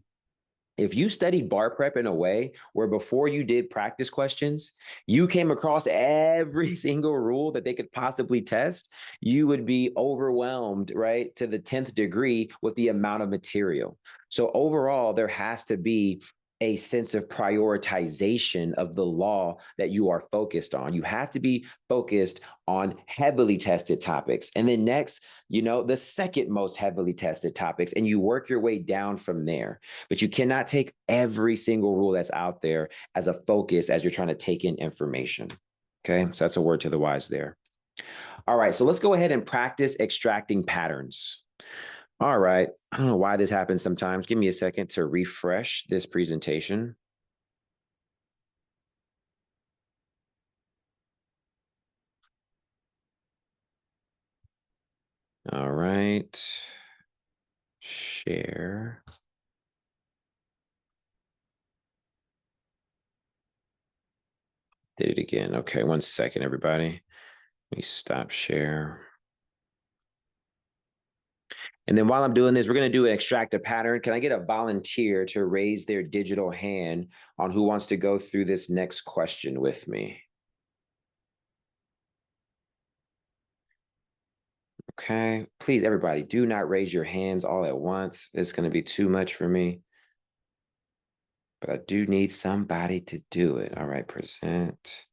If you studied bar prep in a way where before you did practice questions, you came across every single rule that they could possibly test, you would be overwhelmed, right, to the 10th degree with the amount of material. So overall, there has to be a sense of prioritization of the law that you are focused on. You have to be focused on heavily tested topics. And then next, the second most heavily tested topics, and you work your way down from there. But you cannot take every single rule that's out there as a focus as you're trying to take in information. Okay, so that's a word to the wise there. All right, so let's go ahead and practice extracting patterns. All right. I don't know why this happens sometimes. Give me a second to refresh this presentation. All right. Share. Did it again. Okay, 1 second, everybody. Let me stop share. And then while I'm doing this, we're going to do an extract a pattern. Can I get a volunteer to raise their digital hand on who wants to go through this next question with me? Okay, please, everybody, do not raise your hands all at once. It's going to be too much for me. But I do need somebody to do it. All right, present.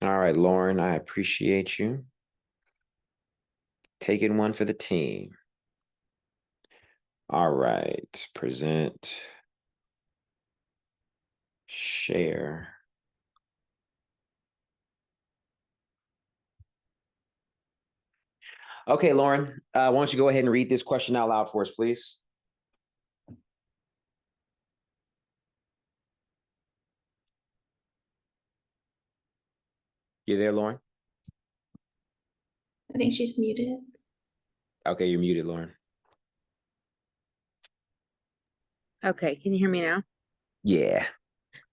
All right, Lauren, I appreciate you taking one for the team. All right, present, share. Okay, Lauren, why don't you go ahead and read this question out loud for us, please? You there, Lauren? I think she's muted. Okay, you're muted, Lauren. Okay, can you hear me now? Yeah.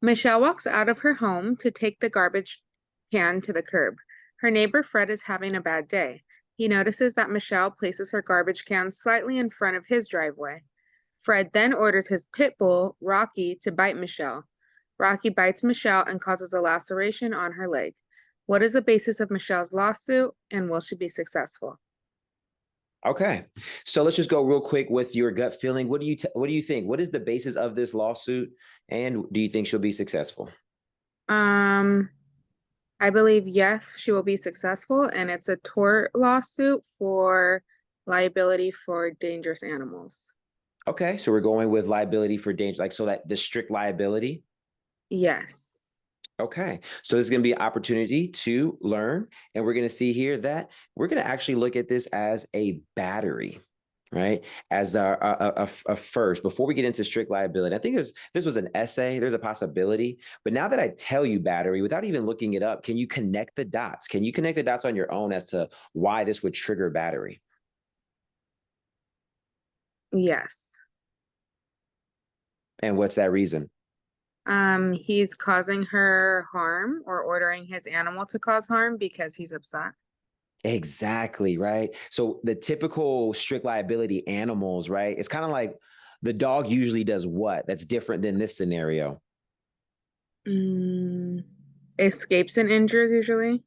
Michelle walks out of her home to take the garbage can to the curb. Her neighbor Fred is having a bad day. He notices that Michelle places her garbage can slightly in front of his driveway. Fred then orders his pit bull, Rocky, to bite Michelle. Rocky bites Michelle and causes a laceration on her leg. What is the basis of Michelle's lawsuit, and will she be successful? Okay, so let's just go real quick with your gut feeling. What do you think? What is the basis of this lawsuit, and do you think she'll be successful? I believe yes, she will be successful, and it's a tort lawsuit for liability for dangerous animals. Okay, so we're going with liability for danger, like so that the strict liability. Yes. Okay, so this is going to be an opportunity to learn, and we're going to see here that we're going to actually look at this as a battery, right? As a first, before we get into strict liability. I think this was an essay. There's a possibility, but now that I tell you battery, without even looking it up, can you connect the dots? Can you connect the dots on your own as to why this would trigger battery? Yes. And what's that reason? He's causing her harm or ordering his animal to cause harm because he's upset. Exactly, right? So the typical strict liability animals, right? It's kind of like the dog usually does what? That's different than this scenario. Escapes and injures usually.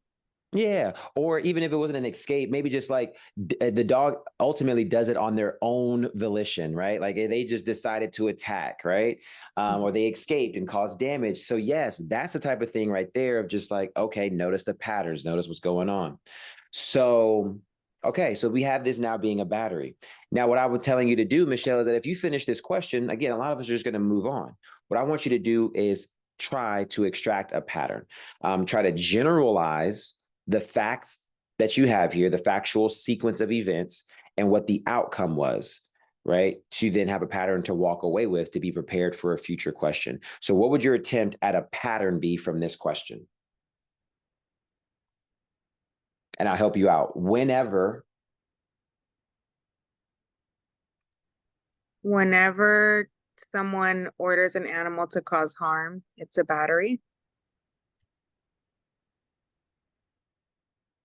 Yeah, or even if it wasn't an escape, maybe just like the dog ultimately does it on their own volition, right? Like they just decided to attack, right? Or they escaped and caused damage. So yes, that's the type of thing right there of just like, okay, notice the patterns, notice what's going on. So, okay, so we have this now being a battery. Now, what I was telling you to do, Michelle, is that if you finish this question, again, a lot of us are just going to move on. What I want you to do is try to extract a pattern, try to generalize the facts that you have here, the factual sequence of events, and what the outcome was, right? To then have a pattern to walk away with to be prepared for a future question. So, what would your attempt at a pattern be from this question? And I'll help you out. Whenever someone orders an animal to cause harm, it's a battery.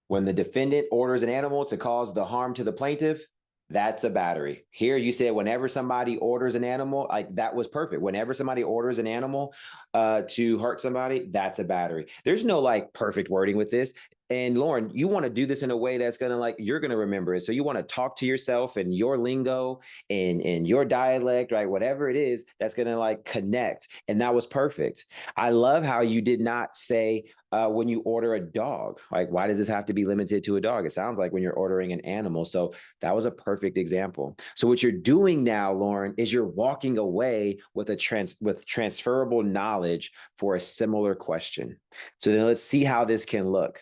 when the defendant orders an animal to cause the harm to the plaintiff, that's a battery. Here you said whenever somebody orders an animal, like that was perfect. Whenever somebody orders an animal to hurt somebody, that's a battery. There's no like perfect wording with this. And Lauren, you want to do this in a way that's going to like, you're going to remember it. So you want to talk to yourself in your lingo, in your dialect, right? Whatever it is that's going to like connect. And that was perfect. I love how you did not say when you order a dog, like, why does this have to be limited to a dog? It sounds like when you're ordering an animal. So that was a perfect example. So what you're doing now, Lauren, is you're walking away with with transferable knowledge for a similar question. So then let's see how this can look.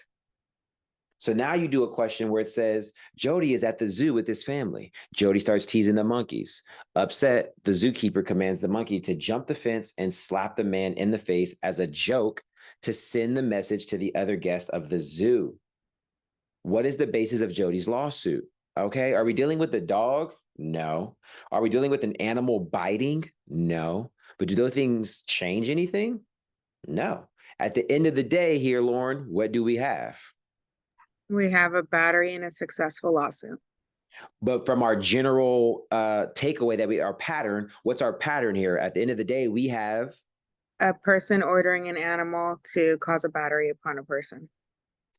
So now you do a question where it says, Jody is at the zoo with his family. Jody starts teasing the monkeys. Upset, the zookeeper commands the monkey to jump the fence and slap the man in the face as a joke to send the message to the other guests of the zoo. What is the basis of Jody's lawsuit? Okay, are we dealing with the dog? No. Are we dealing with an animal biting? No. But do those things change anything? No. At the end of the day here, Lauren, what do we have? We have a battery and a successful lawsuit. But from our general takeaway that our pattern, what's our pattern here? At the end of the day, we have A person ordering an animal to cause a battery upon a person.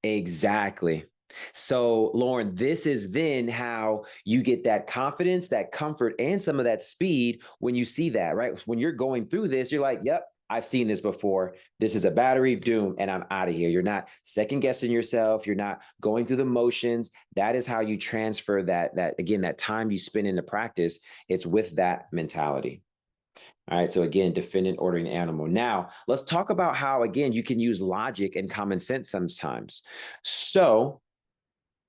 exactly. So, Lauren, this is then how you get that confidence, that comfort, and some of that speed when you see that, right? When you're going through this, you're like, yep, I've seen this before. This is a battery, doom, and I'm out of here. You're not second guessing yourself. You're not going through the motions. That is how you transfer that again, that time you spend in the practice. It's with that mentality. All right. So again, defendant ordering the animal. Now let's talk about how, again, you can use logic and common sense sometimes. So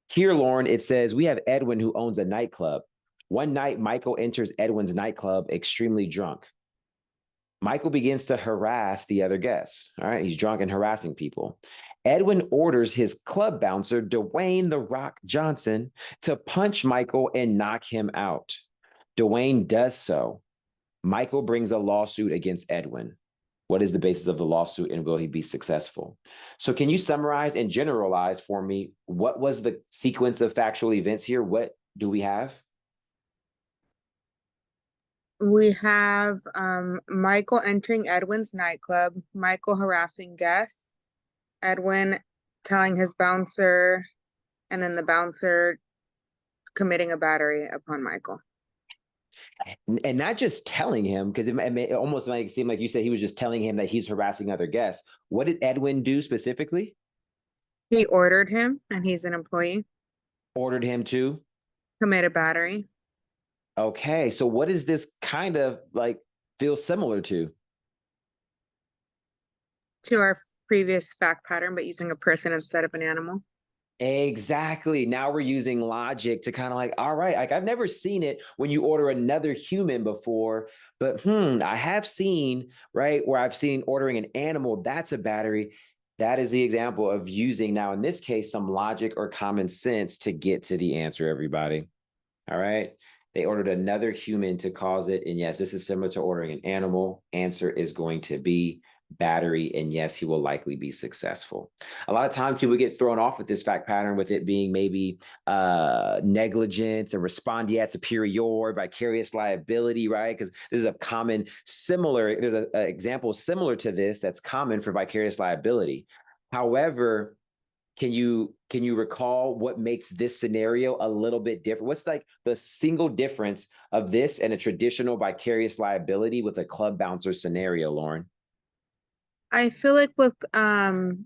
here, Lauren, it says we have Edwin who owns a nightclub. One night, Michael enters Edwin's nightclub extremely drunk. Michael begins to harass the other guests. All right, he's drunk and harassing people. Edwin orders his club bouncer, Dwayne "The Rock" Johnson, to punch Michael and knock him out. Dwayne does so. Michael brings a lawsuit against Edwin. What is the basis of the lawsuit and will he be successful? So can you summarize and generalize for me what was the sequence of factual events here? What do we have? We have Michael entering Edwin's nightclub, Michael harassing guests, Edwin telling his bouncer, and then the bouncer committing a battery upon Michael. And not just telling him, because it almost might seem like you said he was just telling him that he's harassing other guests. What did Edwin do specifically? He ordered him, and he's an employee, Ordered him to? commit a battery. Okay, so what is this kind of like feel similar to? To our previous fact pattern, but using a person instead of an animal. Exactly. Now we're using logic to kind of like, all right, like I've never seen it when you order another human before, but I have seen, right, where I've seen ordering an animal, that's a battery. That is the example of using now, in this case, some logic or common sense to get to the answer, everybody. All right. They ordered another human to cause it. And yes, this is similar to ordering an animal. Answer is going to be battery. And yes, he will likely be successful. A lot of times people get thrown off with this fact pattern with it being maybe negligence and respondeat superior, vicarious liability, right? Because this is a common similar, there's an example similar to this that's common for vicarious liability. However, can you recall what makes this scenario a little bit different? What's like the single difference of this and a traditional vicarious liability with a club bouncer scenario, Lauren? I feel like with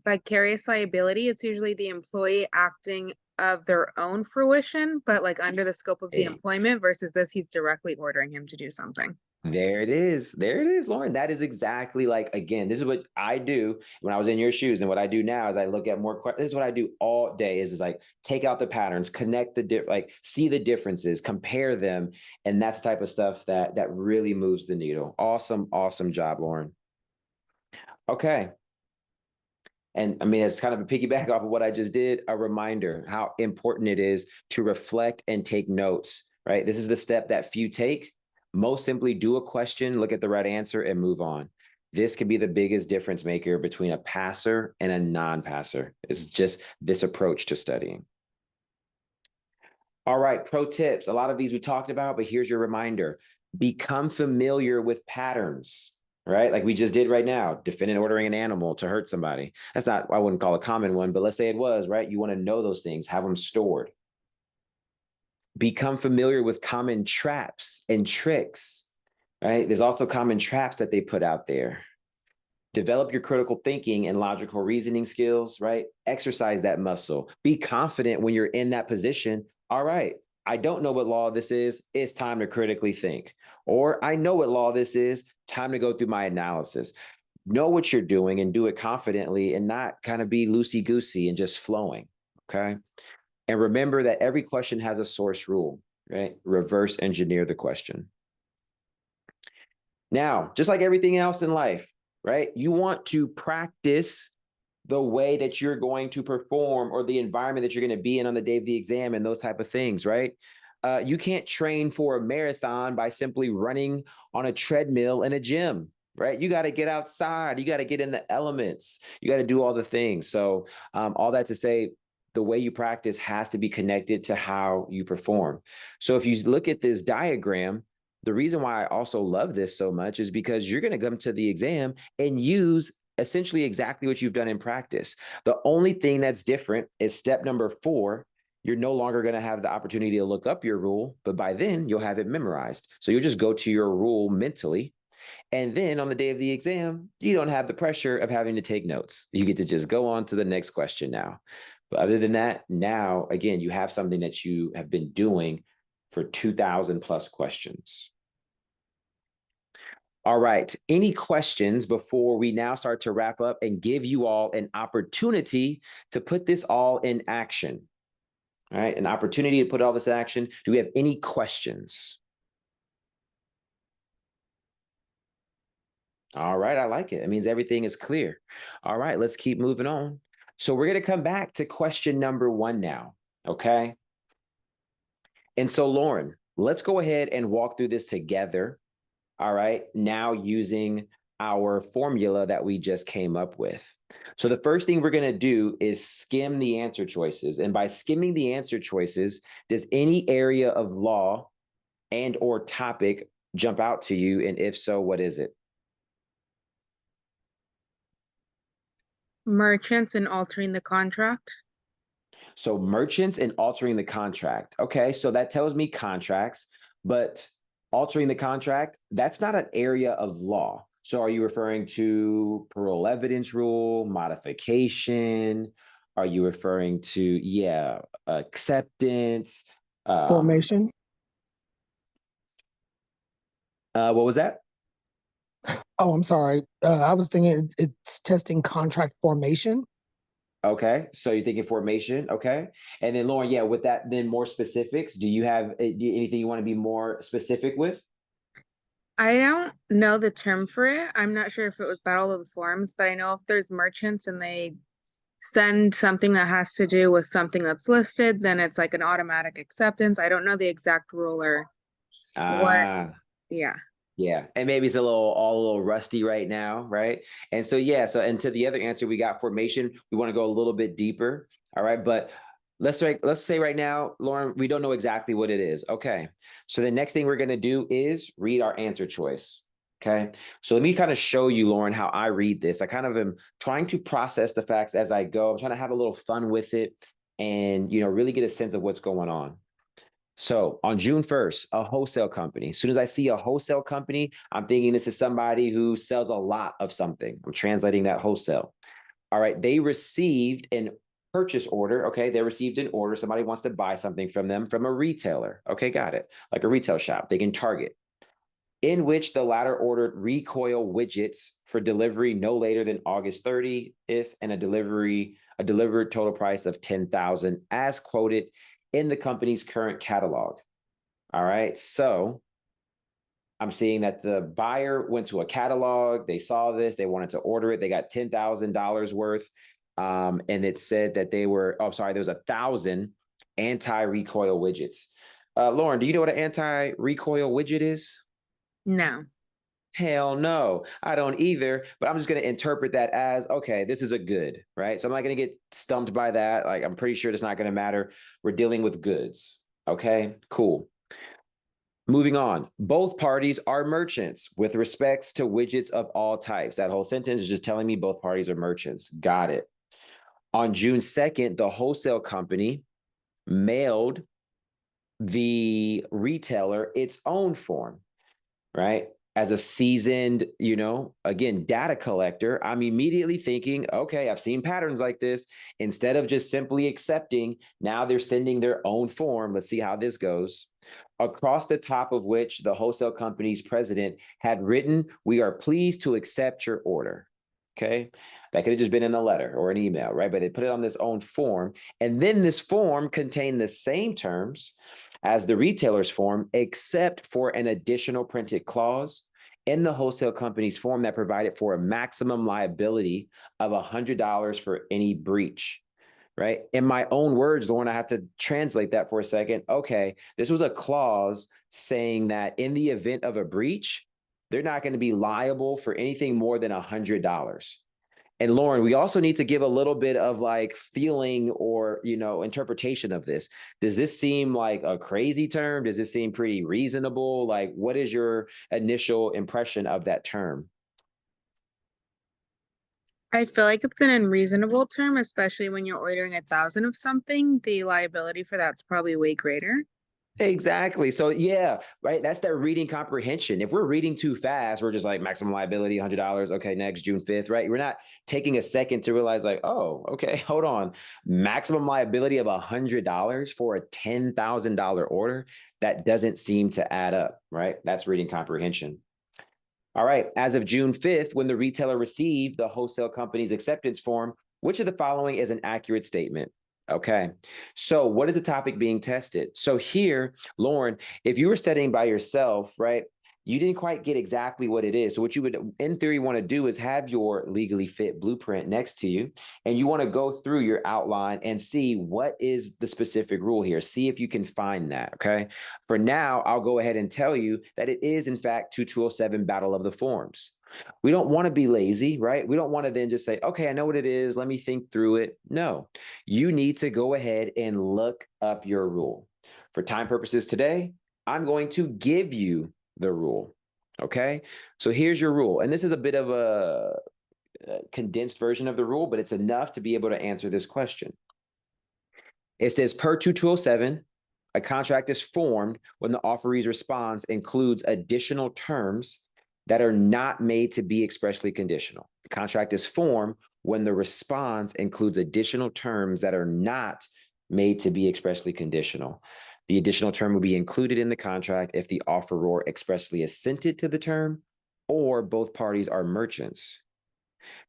vicarious liability, it's usually the employee acting of their own fruition, but like under the scope of the employment versus this, he's directly ordering him to do something. There it is. There it is, Lauren. That is exactly like, again, this is what I do when I was in your shoes. And what I do now is I look at more, this is what I do all day is like take out the patterns, connect like see the differences, compare them. And that's the type of stuff that really moves the needle. Awesome, awesome job, Lauren. Okay. And I mean, it's kind of a piggyback off of what I just did, a reminder how important it is to reflect and take notes, right? This is the step that few take. Most simply do a question, look at the right answer, and move on. This could be the biggest difference maker between a passer and a non-passer. It's just this approach to studying. All right, pro tips. A lot of these we talked about, but here's your reminder. Become familiar with patterns. right? Like we just did right now, defendant ordering an animal to hurt somebody. That's not, I wouldn't call a common one, but let's say it was, right? You want to know those things, have them stored. Become familiar with common traps and tricks, right? There's also common traps that they put out there. Develop your critical thinking and logical reasoning skills, right? Exercise that muscle. Be confident when you're in that position. All right, I don't know what law this is. It's time to critically think. Or I know what law this is. Time to go through my analysis. Know what you're doing and do it confidently and not kind of be loosey-goosey and just flowing, okay? And remember that every question has a source rule, right? Reverse engineer the question. Now, just like everything else in life, right? You want to practice the way that you're going to perform or the environment that you're going to be in on the day of the exam and those type of things, right? You can't train for a marathon by simply running on a treadmill in a gym, right? You got to get outside. You got to get in the elements. You got to do all the things. So all that to say, the way you practice has to be connected to how you perform. So if you look at this diagram, the reason why I also love this so much is because you're going to come to the exam and use essentially exactly what you've done in practice. The only thing that's different is step number 4. You're no longer going to have the opportunity to look up your rule, but by then you'll have it memorized. So you'll just go to your rule mentally. And then on the day of the exam, you don't have the pressure of having to take notes. You get to just go on to the next question now. But other than that, now, again, you have something that you have been doing for 2,000 plus questions. All right. Any questions before we now start to wrap up and give you all an opportunity to put this all in action? All right. An opportunity to put all this in action. Do we have any questions? All right. I like it. It means everything is clear. All right. Let's keep moving on. So we're going to come back to question number 1 now. Okay. And so, Lauren, let's go ahead and walk through this together. All right, now using our formula that we just came up with. So the first thing we're going to do is skim the answer choices. And by skimming the answer choices, does any area of law and or topic jump out to you? And if so, what is it? Merchants and altering the contract. So merchants and altering the contract. Okay, so that tells me contracts, but altering the contract, that's not an area of law. So are you referring to parole evidence rule, modification? Are you referring to, acceptance? Formation. What was that? Oh, I'm sorry. I was thinking it's testing contract formation. Okay, so you're thinking formation, okay. And then Lauren, yeah, with that, then more specifics, do you have anything you want to be more specific with? I don't know the term for it. I'm not sure if it was Battle of the Forums, but I know if there's merchants and they send something that has to do with something that's listed, then it's like an automatic acceptance. I don't know the exact rule or what. Yeah. Yeah, and maybe it's all a little rusty right now, right? And so and to the other answer we got formation, we want to go a little bit deeper, all right? But let's say right now, Lauren, we don't know exactly what it is. Okay, so the next thing we're going to do is read our answer choice. Okay, so let me kind of show you, Lauren, how I read this. I kind of am trying to process the facts as I go. I'm trying to have a little fun with it and really get a sense of what's going on. So on June 1st, a wholesale company. As soon as I see a wholesale company, I'm thinking this is somebody who sells a lot of something. I'm translating that wholesale. All right. They received an purchase order. Okay. They received an order. Somebody wants to buy something from them from a retailer. Okay. Got it. Like a retail shop. They can target. In which the latter ordered recoil widgets for delivery no later than August 30th and a delivered total price of $10,000 as quoted in the company's current catalog. All right, so I'm seeing that the buyer went to a catalog, they saw this, they wanted to order it, they got $10,000 worth, and it said that there was 1,000 anti-recoil widgets. Lauren, do you know what an anti-recoil widget is? No. Hell no, I don't either, but I'm just going to interpret that as, okay, this is a good, right? So I'm not going to get stumped by that. Like, I'm pretty sure it's not going to matter. We're dealing with goods. Okay, cool. Moving on, both parties are merchants with respects to widgets of all types. That whole sentence is just telling me both parties are merchants. Got it. On June 2nd, the wholesale company mailed the retailer its own form, right? As a seasoned, again, data collector, I'm immediately thinking, okay, I've seen patterns like this. Instead of just simply accepting, now they're sending their own form. Let's see how this goes. Across the top of which the wholesale company's president had written, "We are pleased to accept your order." Okay. That could have just been in a letter or an email, right? But they put it on this own form. And then this form contained the same terms as the retailer's form, except for an additional printed clause in the wholesale company's form that provided for a maximum liability of $100 for any breach. Right? In my own words, Lauren, I have to translate that for a second. Okay, this was a clause saying that in the event of a breach, they're not going to be liable for anything more than $100. And Lauren, we also need to give a little bit of like feeling or, interpretation of this. Does this seem like a crazy term? Does this seem pretty reasonable? Like, what is your initial impression of that term? I feel like it's an unreasonable term, especially when you're ordering 1,000 of something. The liability for that's probably way greater. Exactly. So yeah, right. That's that reading comprehension. If we're reading too fast, we're just like maximum liability, $100. Okay, next June 5th, right? We're not taking a second to realize like, oh, okay, hold on. Maximum liability of $100 for a $10,000 order. That doesn't seem to add up, right? That's reading comprehension. All right. As of June 5th, when the retailer received the wholesale company's acceptance form, which of the following is an accurate statement? Okay. So what is the topic being tested? So here, Lauren, if you were studying by yourself, right, you didn't quite get exactly what it is. So what you would, in theory, want to do is have your legally fit blueprint next to you, and you want to go through your outline and see what is the specific rule here. See if you can find that, okay? For now, I'll go ahead and tell you that it is, in fact, 2207 Battle of the Forms. We don't want to be lazy, right? We don't want to then just say, okay, I know what it is. Let me think through it. No, you need to go ahead and look up your rule. For time purposes today, I'm going to give you the rule. Okay. So here's your rule. And this is a bit of a condensed version of the rule, but it's enough to be able to answer this question. It says per 2207, a contract is formed when the offeree's response includes additional terms that are not made to be expressly conditional. The contract is formed when the response includes additional terms that are not made to be expressly conditional. The additional term will be included in the contract if the offeror expressly assented to the term or both parties are merchants.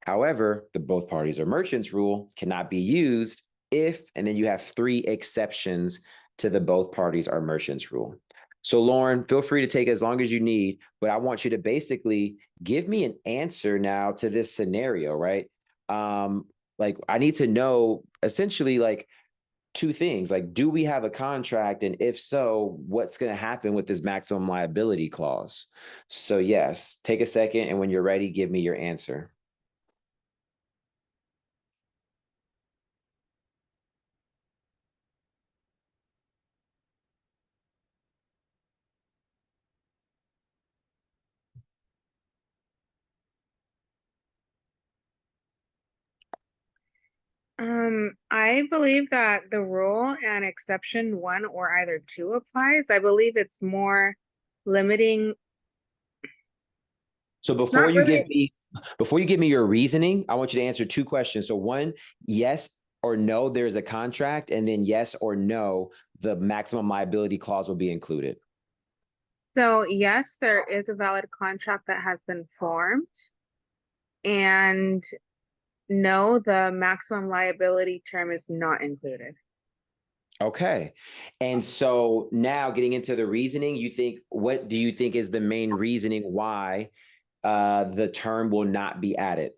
However, the both parties are merchants rule cannot be used if, and then you have 3 exceptions to the both parties are merchants rule. So Lauren, feel free to take as long as you need, but I want you to basically give me an answer now to this scenario, right? Like I need to know essentially like 2 things, like, do we have a contract? And if so, what's going to happen with this maximum liability clause? So yes, take a second. And when you're ready, give me your answer. I believe that the rule and exception 1 or either 2 applies. I believe it's more limiting. So It's not really. before you give me your reasoning, I want you to answer 2 questions. So 1, yes or no, there's a contract, and then yes or no, the maximum liability clause will be included. So yes, there is a valid contract that has been formed. And no, the maximum liability term is not included. Okay. And so now getting into the reasoning, what do you think is the main reasoning why the term will not be added?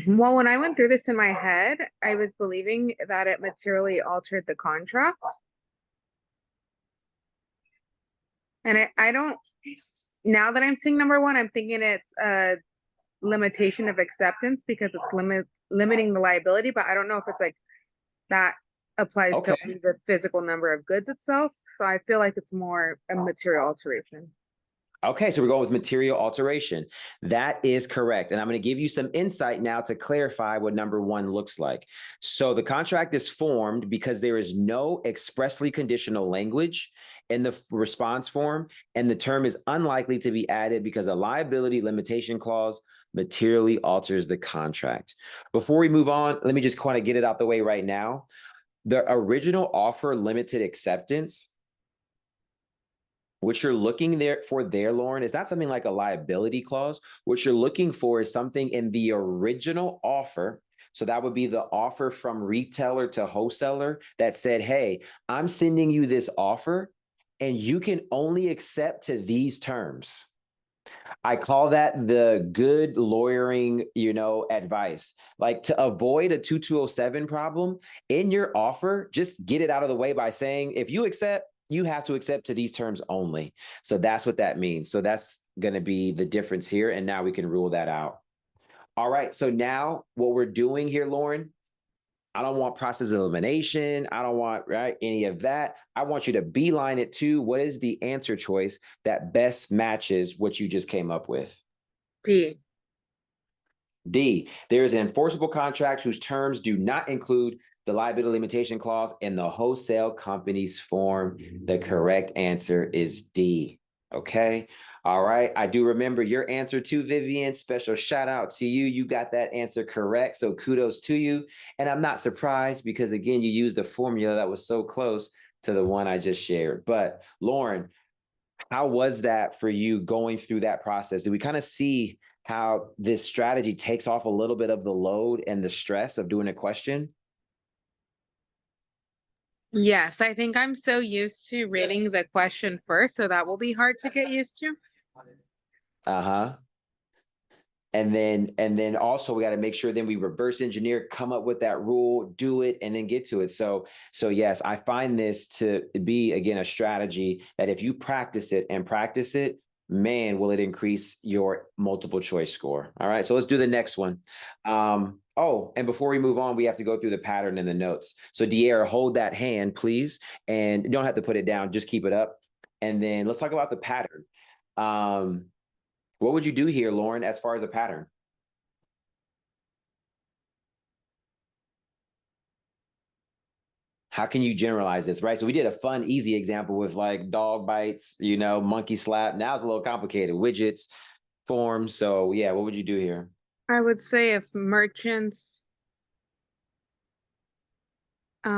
Well, when I went through this in my head, I was believing that it materially altered the contract. And I don't, now that I'm seeing number 1, I'm thinking it's a limitation of acceptance because it's limiting the liability, but I don't know if it's like that applies to Okay. only the physical number of goods itself. So I feel like it's more a material alteration. Okay, so we're going with material alteration. That is correct. And I'm going to give you some insight now to clarify what number one looks like. So the contract is formed because there is no expressly conditional language in the response form, and the term is unlikely to be added because a liability limitation clause materially alters the contract. Before we move on, let me just kind of get it out the way right now. The original offer limited acceptance, what you're looking there, Lauren, is not something like a liability clause. What you're looking for is something in the original offer. So that would be the offer from retailer to wholesaler that said, hey, I'm sending you this offer and you can only accept to these terms. I call that the good lawyering, advice. Like, to avoid a 2207 problem in your offer, just get it out of the way by saying, if you accept, you have to accept to these terms only. So that's what that means. So that's going to be the difference here. And now we can rule that out. All right. So now what we're doing here, Lauren, I don't want process elimination. I don't want any of that. I want you to beeline it to what is the answer choice that best matches what you just came up with. D. D, there is an enforceable contract whose terms do not include the liability limitation clause in the wholesale company's form. The correct answer is D. Okay. All right. I do remember your answer too, Vivian. Special shout out to you. You got that answer correct. So kudos to you. And I'm not surprised because, again, you used a formula that was so close to the one I just shared. But Lauren, how was that for you going through that process? Did we kind of see how this strategy takes off a little bit of the load and the stress of doing a question? Yes, I think I'm so used to reading the question first, so that will be hard to get used to. Uh-huh. And then also we got to make sure then we reverse engineer, come up with that rule, do it, and then get to it. So yes, I find this to be, again, a strategy that if you practice it, man, will it increase your multiple choice score. All right, so let's do the next one. Oh, and before we move on, we have to go through the pattern in the notes. So De'Ara, hold that hand, please. And you don't have to put it down, just keep it up. And then let's talk about the pattern. What would you do here, Lauren, as far as a pattern? How can you generalize this, right? So we did a fun, easy example with like dog bites, monkey slap. Now it's a little complicated. Widgets, forms. So yeah, what would you do here? I would say if merchants, if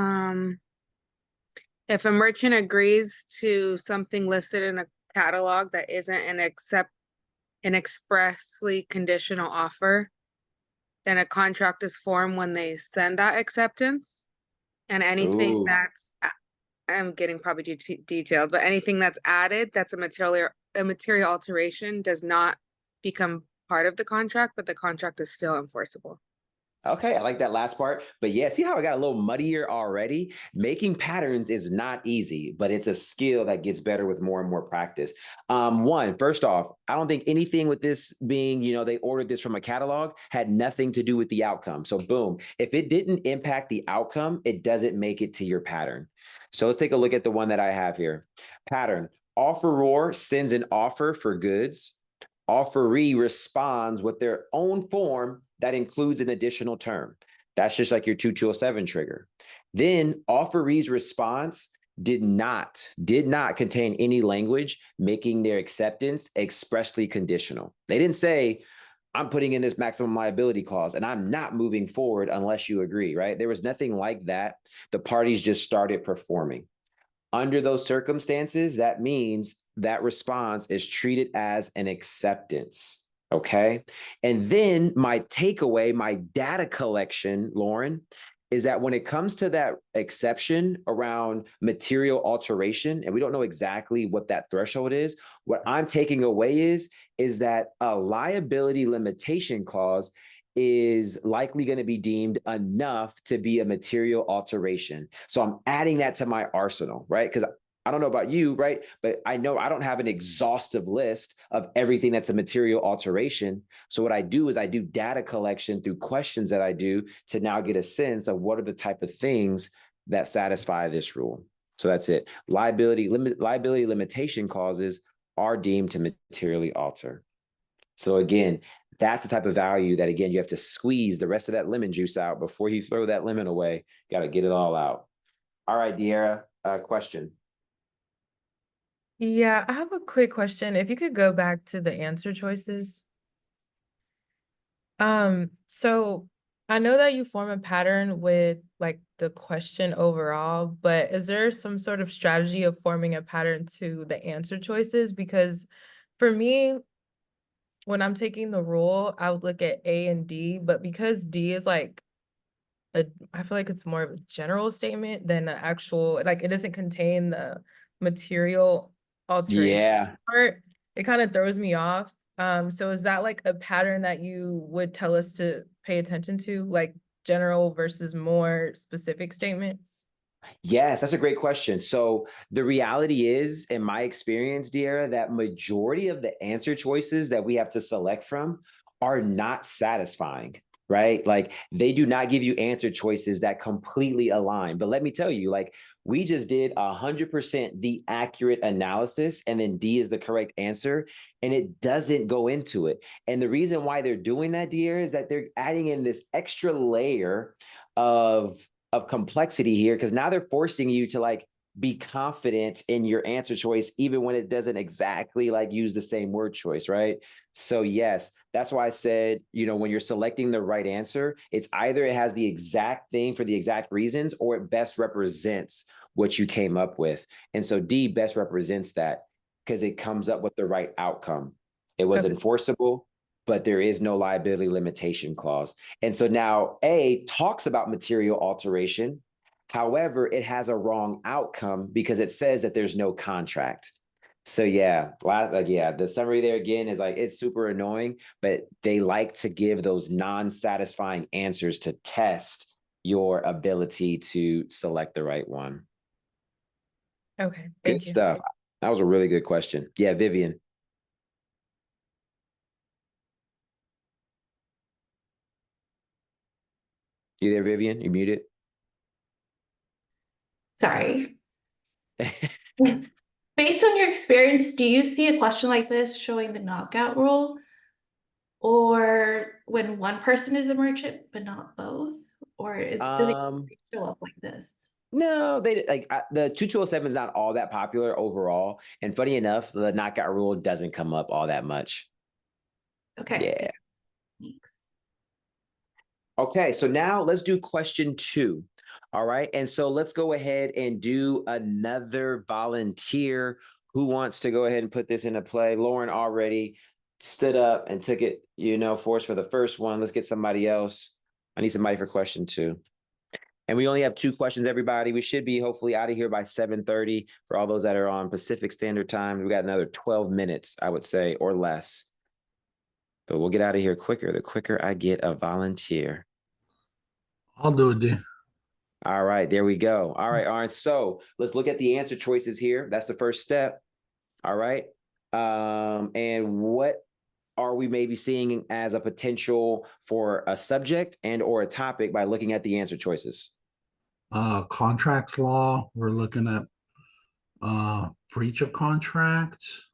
a merchant agrees to something listed in a catalog that isn't an expressly conditional offer, then a contract is formed when they send that acceptance. And anything Ooh. that's, I'm getting probably too detailed, but anything that's added, that's a material alteration, does not become part of the contract, but the contract is still enforceable. Okay, I like that last part. But yeah, see how I got a little muddier already? Making patterns is not easy, but it's a skill that gets better with more and more practice. First off, I don't think anything with this being, they ordered this from a catalog had nothing to do with the outcome. So boom, if it didn't impact the outcome, it doesn't make it to your pattern. So let's take a look at the one that I have here. Pattern: offeror sends an offer for goods. Offeree responds with their own form that includes an additional term. That's just like your 2207 trigger. Then offeree's response did not contain any language making their acceptance expressly conditional. They didn't say, I'm putting in this maximum liability clause and I'm not moving forward unless you agree, right? There was nothing like that. The parties just started performing. Under those circumstances, that means that response is treated as an acceptance. Okay. And then my takeaway, my data collection, Lauren, is that when it comes to that exception around material alteration, and we don't know exactly what that threshold is, what I'm taking away is that a liability limitation clause is likely going to be deemed enough to be a material alteration. So I'm adding that to my arsenal, right? Because I don't know about you, right? But I know I don't have an exhaustive list of everything that's a material alteration. So what I do is I do data collection through questions that I do to now get a sense of what are the type of things that satisfy this rule. So that's it. Liability limitation clauses are deemed to materially alter. So again, that's the type of value that, again, you have to squeeze the rest of that lemon juice out before you throw that lemon away. Got to get it all out. All right, De'Ara, question. Yeah, I have a quick question. If you could go back to the answer choices. So I know that you form a pattern with like the question overall, but is there some sort of strategy of forming a pattern to the answer choices? Because for me, when I'm taking the rule, I would look at A and D, but because D is like I feel like it's more of a general statement than an actual, like it doesn't contain the material alteration Yeah. part. It kind of throws me off. So is that like a pattern that you would tell us to pay attention to, like general versus more specific statements? Yes, that's a great question. So the reality is, in my experience, De'Ara, that majority of the answer choices that we have to select from are not satisfying, right? Like they do not give you answer choices that completely align. But let me tell you, like we just did 100% the accurate analysis, and then D is the correct answer, and it doesn't go into it. And the reason why they're doing that, De'Ara, is that they're adding in this extra layer of complexity here, because now they're forcing you to like be confident in your answer choice, even when it doesn't exactly like use the same word choice, right? So yes, that's why I said, when you're selecting the right answer, it's either it has the exact thing for the exact reasons, or it best represents what you came up with. And so D best represents that because it comes up with the right outcome. It was Okay. enforceable, but there is no liability limitation clause. And so now A talks about material alteration. However, it has a wrong outcome because it says that there's no contract. So yeah, the summary there again is like, it's super annoying, but they like to give those non-satisfying answers to test your ability to select the right one. Okay, Good thank you. stuff. That was a really good question. Yeah, Vivian. You there, Vivian? You muted? Sorry. Based on your experience, do you see a question like this showing the knockout rule? Or when one person is a merchant, but not both? Or does it show up like this? No, they like the 2207 is not all that popular overall. And funny enough, the knockout rule doesn't come up all that much. Okay. Yeah. Good. Thanks. Okay, so now let's do question 2. All right. And so let's go ahead and do another volunteer who wants to go ahead and put this into play. Lauren already stood up and took it, for us for the first one. Let's get somebody else. I need somebody for question 2. And we only have 2 questions, everybody. We should be hopefully out of here by 7:30 for all those that are on Pacific Standard Time. We got another 12 minutes, I would say, or less. But we'll get out of here quicker, the quicker I get a volunteer. I'll do it, D. All right, there we go. All right, Aaron. So let's look at the answer choices here. That's the first step. All right. And what are we maybe seeing as a potential for a subject and or a topic by looking at the answer choices? Contracts law. We're looking at breach of contracts.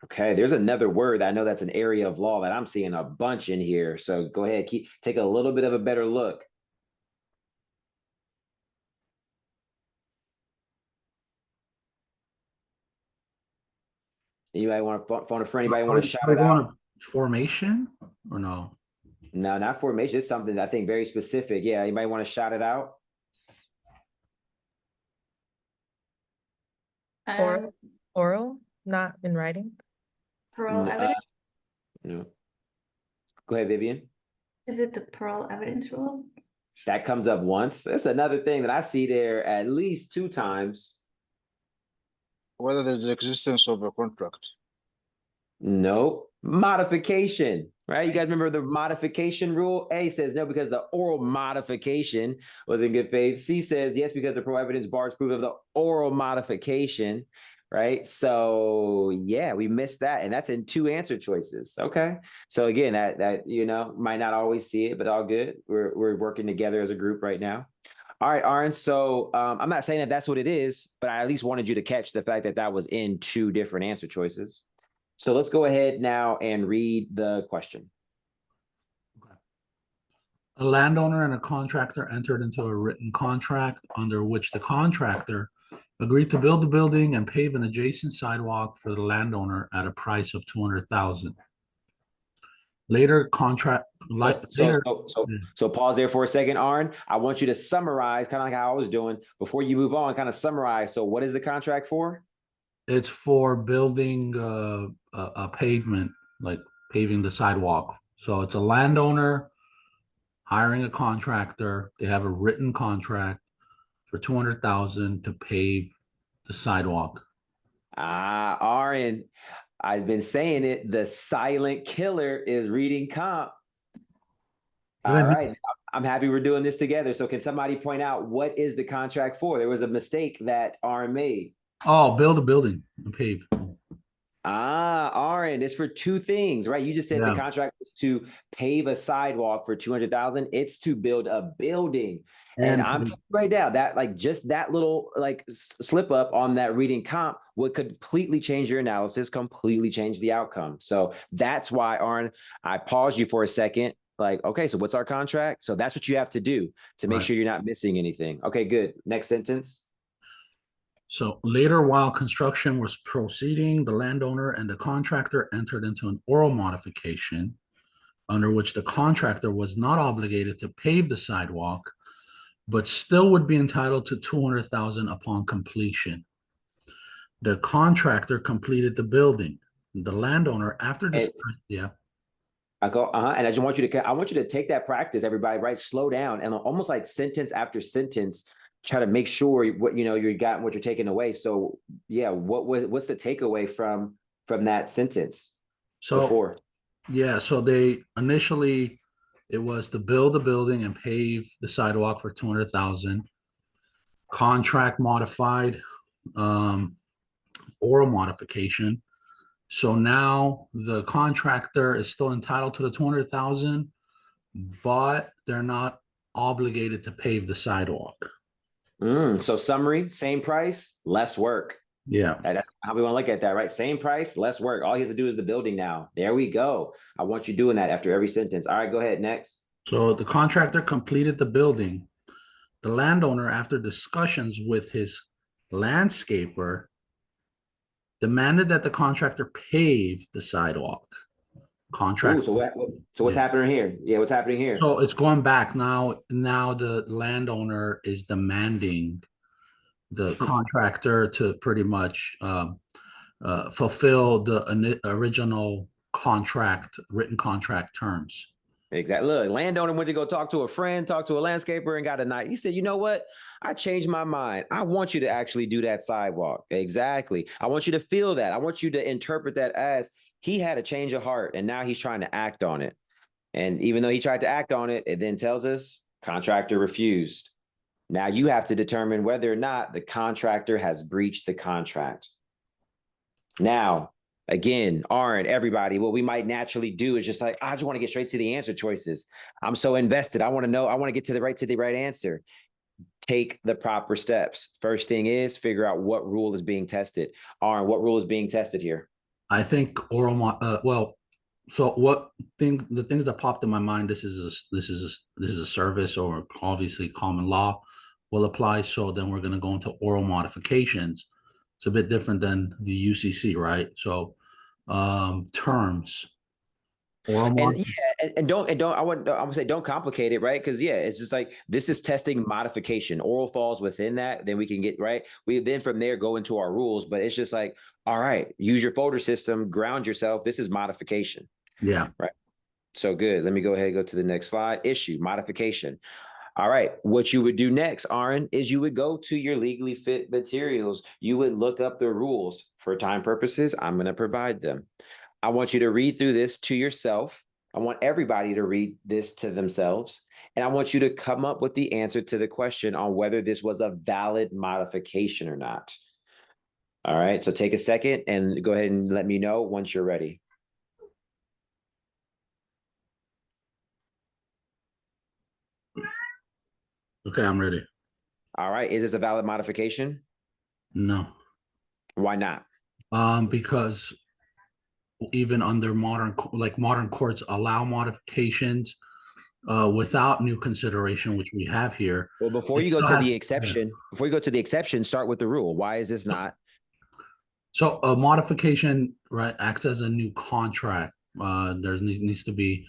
Okay, there's another word. I know that's an area of law that I'm seeing a bunch in here. So go ahead, take a little bit of a better look. Anybody want to phone a friend? Anybody want to shout it out? Formation or no? No, not formation. It's something I think very specific. Yeah, anybody want to shout it out? Oral, not in writing. Parole evidence? No. Go ahead, Vivian. Is it the parole evidence rule? That comes up once. That's another thing that I see there at least 2 times. Whether there's the existence of a contract. No. Modification, right? You guys remember the modification rule? A says no because the oral modification was in good faith. C says yes because the parole evidence bars proof of the oral modification. right? So yeah, we missed that, and that's in 2 answer choices. Okay, so again, that might not always see it, but all good. We're working together as a group right now. All right, Aaron. So I'm not saying that that's what it is, but I at least wanted you to catch the fact that that was in 2 different answer choices. So let's go ahead now and read the question. A landowner and a contractor entered into a written contract under which the contractor agreed to build the building and pave an adjacent sidewalk for the landowner at a price of 200,000. Later contract So pause there for a second, Aaron. I want you to summarize, kind of like how I was doing before you move on. Kind of summarize. So, what is the contract for? It's for building a pavement, like paving the sidewalk. So it's a landowner hiring a contractor. They have a written contract for 200,000 to pave the sidewalk. Aaron, I've been saying it. The silent killer is reading comp. All right. I'm happy we're doing this together. So can somebody point out what is the contract for? There was a mistake that Aaron made. Oh, build a building and pave. Aaron, it's for 2 things, right? You just said the contract was to pave a sidewalk for 200,000. It's to build a building. And I'm telling you right now that like just that little like slip up on that reading comp would completely change your analysis, completely change the outcome. So that's why, Aaron, I paused you for a second. Like, okay, so what's our contract? So that's what you have to do to make sure you're not missing anything. Okay, good. Next sentence. So later, while construction was proceeding, the landowner and the contractor entered into an oral modification under which the contractor was not obligated to pave the sidewalk, but still would be entitled to 200,000 upon completion. The contractor completed the building. The landowner, after this, I go, and I want you to take that practice, everybody, right? Slow down and almost like sentence after sentence, try to make sure what you got, what you're taking away. So yeah, what's the takeaway from that sentence? So so they initially it was to build a building and pave the sidewalk for 200,000. Contract modified, oral modification. So now the contractor is still entitled to the 200,000, but they're not obligated to pave the sidewalk. So summary, same price, less work. Yeah. That's how we want to look at that, right? Same price, less work. All he has to do is the building now. There we go. I want you doing that after every sentence. All right, go ahead. Next. So the contractor completed the building. The landowner, after discussions with his landscaper, demanded that the contractor pave the sidewalk. Contract. So what's happening here? Yeah, what's happening here? So it's going back now. Now the landowner is demanding the contractor to pretty much fulfill the original written contract terms. Exactly. Look, landowner went to go talk to a friend, talk to a landscaper, and got a night. He said, "You know what? I changed my mind. I want you to actually do that sidewalk." Exactly. I want you to feel that. I want you to interpret that as he had a change of heart, and now he's trying to act on it. And even though he tried to act on it, it then tells us contractor refused. Now you have to determine whether or not the contractor has breached the contract. Now, again, Aaron, everybody, what we might naturally do is just like, I just want to get straight to the answer choices. I'm so invested. I want to know, I want to get to the right answer. Take the proper steps. First thing is figure out what rule is being tested. Aaron, what rule is being tested here? I think so the things that popped in my mind, this is a service, or obviously common law will apply. So then we're going to go into oral modifications. It's a bit different than the UCC, right? So terms. And don't I would say don't complicate it, right? Because it's just like this is testing modification. Oral falls within that, then we can get right. We then from there go into our rules, but it's just like, all right, use your folder system, ground yourself. This is modification. Yeah. Right. So good. Let me go ahead and go to the next slide. Issue, modification. All right. What you would do next, Aaron, is you would go to your legally fit materials. You would look up the rules. For time purposes, I'm going to provide them. I want you to read through this to yourself. I want everybody to read this to themselves. And I want you to come up with the answer to the question on whether this was a valid modification or not. All right, so take a second and go ahead and let me know once you're ready. Okay, I'm ready. All right, is this a valid modification? No. Why not? Because even under modern courts allow modifications without new consideration, which we have here. Well, before It you go still to has- the exception, before you go to the exception, start with the rule. Why is this not? So a modification, right, acts as a new contract. There needs to be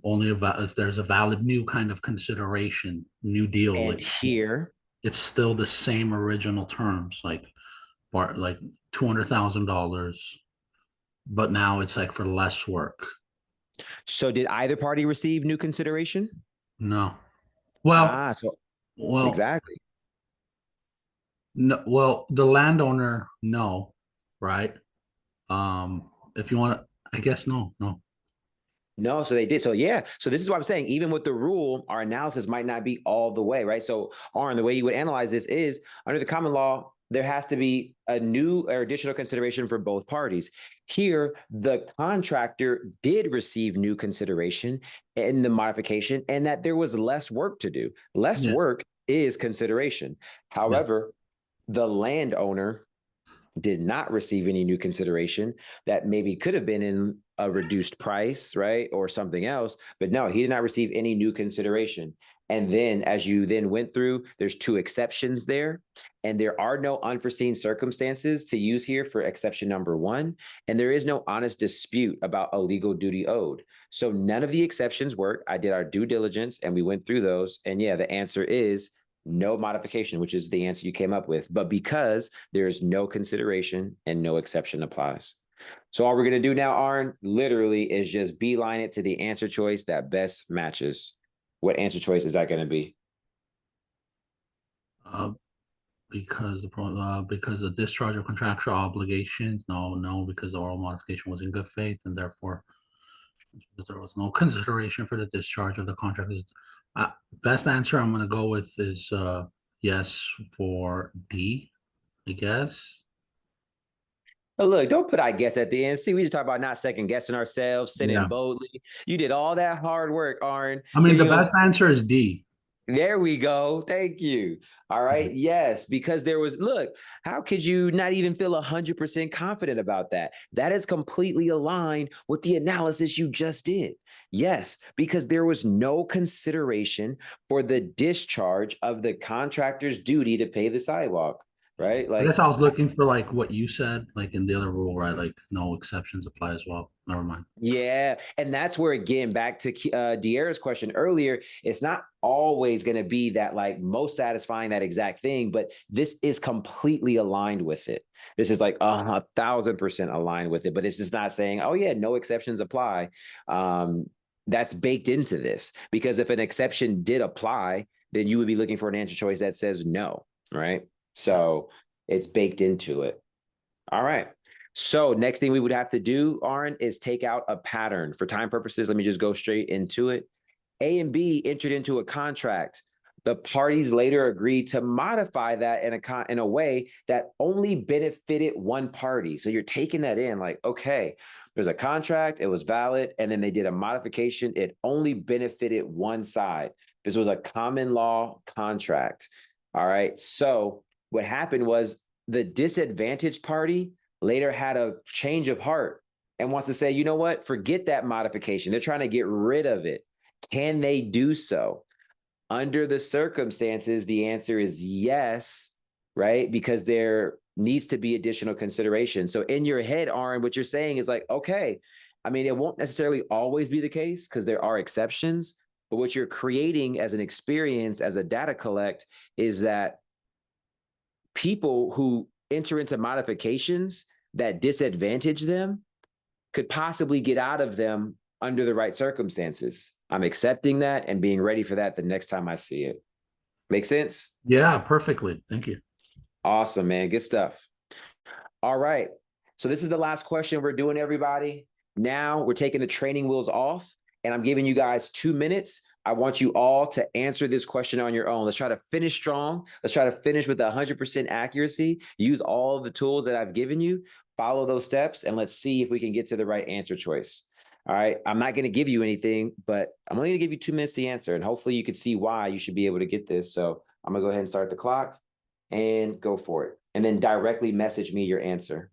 only if there's a valid new kind of consideration, new deal. And Like here, it's still the same original terms, like $200,000, but now it's like for less work. so did either party receive new consideration? No. Well, So well, exactly. no, well, the landowner, no, right? If you want to, I guess no. No, so they did. So yeah. So this is what I'm saying. Even with the rule, our analysis might not be all the way, right? So Aaron, the way you would analyze this is under the common law, there has to be a new or additional consideration for both parties. Here, the contractor did receive new consideration in the modification, and that there was less work to do. Less work is consideration. However, the landowner did not receive any new consideration that maybe could have been in a reduced price, right? Or something else. But no, he did not receive any new consideration. And then as you then went through, there's two exceptions there. And there are no unforeseen circumstances to use here for exception number 1. And there is no honest dispute about a legal duty owed. So none of the exceptions work. I did our due diligence and we went through those. And yeah, the answer is no modification, which is the answer you came up with. But because there is no consideration and no exception applies. So all we're going to do now, Aaron, literally is just beeline it to the answer choice that best matches. What answer choice is that going to be? Because the discharge of contractual obligations, no, because the oral modification was in good faith, and therefore there was no consideration for the discharge of the contract. Best answer I'm going to go with is yes for D, I guess. Oh, look, don't put I guess at the end. See, we just talk about not second guessing ourselves, sinning boldly. You did all that hard work, Aaron. I mean, the best answer is D. There we go. Thank you. All right. Yes, because there was, look, how could you not even feel 100% confident about that? That is completely aligned with the analysis you just did. Yes, because there was no consideration for the discharge of the contractor's duty to pay the sidewalk, right? I guess I was looking for like what you said, like in the other rule, right? Like no exceptions apply as well. Never mind. Yeah. And that's where, again, back to De'Ara's question earlier, it's not always going to be that like most satisfying that exact thing, but this is completely aligned with it. This is like 1,000% aligned with it, but it's just not saying, oh yeah, no exceptions apply. That's baked into this, because if an exception did apply, then you would be looking for an answer choice that says no, right? So it's baked into it. All right. So next thing we would have to do, Aaron, is take out a pattern. For time purposes, let me just go straight into it. A and B entered into a contract. The parties later agreed to modify that in a way that only benefited one party. So you're taking that in like, okay, there's a contract, it was valid, and then they did a modification. It only benefited one side. This was a common law contract. All right. So what happened was the disadvantaged party later had a change of heart and wants to say, you know what, forget that modification. They're trying to get rid of it. Can they do so? Under the circumstances, the answer is yes, right? Because there needs to be additional consideration. So in your head, Aaron, what you're saying is like, okay, I mean, it won't necessarily always be the case because there are exceptions, but what you're creating as an experience, as a data collect, is that people who enter into modifications that disadvantage them could possibly get out of them under the right circumstances. I'm accepting that and being ready for that the next time I see it. Make sense? Yeah, perfectly. Thank you. Awesome, man. Good stuff. All right. So this is the last question we're doing, everybody. Now we're taking the training wheels off and I'm giving you guys 2 minutes. I want you all to answer this question on your own. Let's try to finish strong. Let's try to finish with 100% accuracy. Use all of the tools that I've given you. Follow those steps, and let's see if we can get to the right answer choice. All right. I'm not going to give you anything, but I'm only going to give you 2 minutes to answer, and hopefully you can see why you should be able to get this. So I'm going to go ahead and start the clock and go for it. And then directly message me your answer.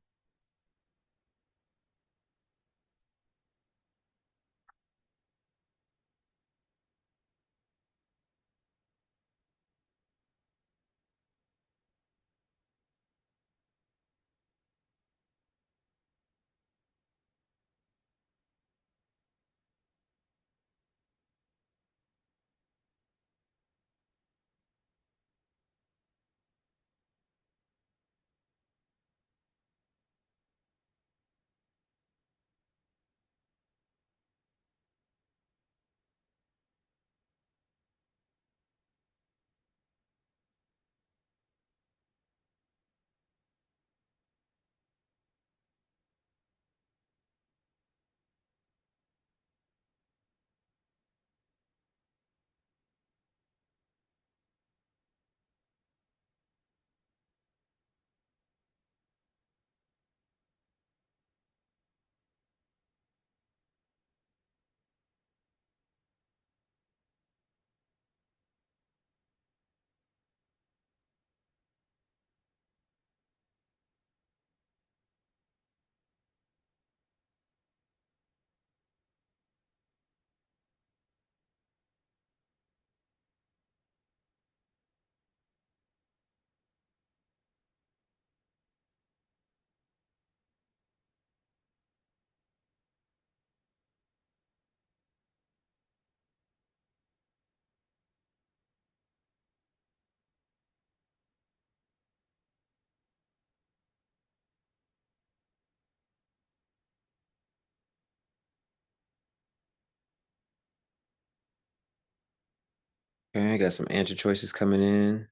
Okay, I got some answer choices coming in.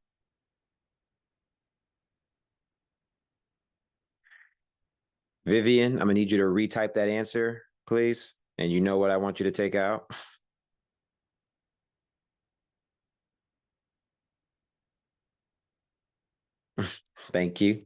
Vivian, I'm gonna need you to retype that answer, please. And you know what I want you to take out. Thank you.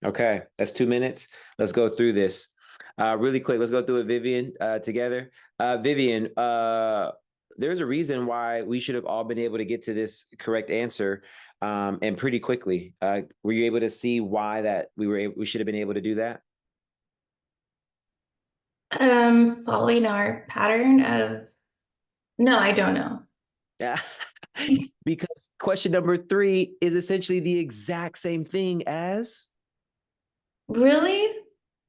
Okay, that's 2 minutes. Let's go through this. Really quick, let's go through it, Vivian, together. Vivian, there's a reason why we should have all been able to get to this correct answer and pretty quickly. Were you able to see why that we should have been able to do that? Following our pattern of, no, I don't know. Yeah. Because question number 3 is essentially the exact same thing as. Really?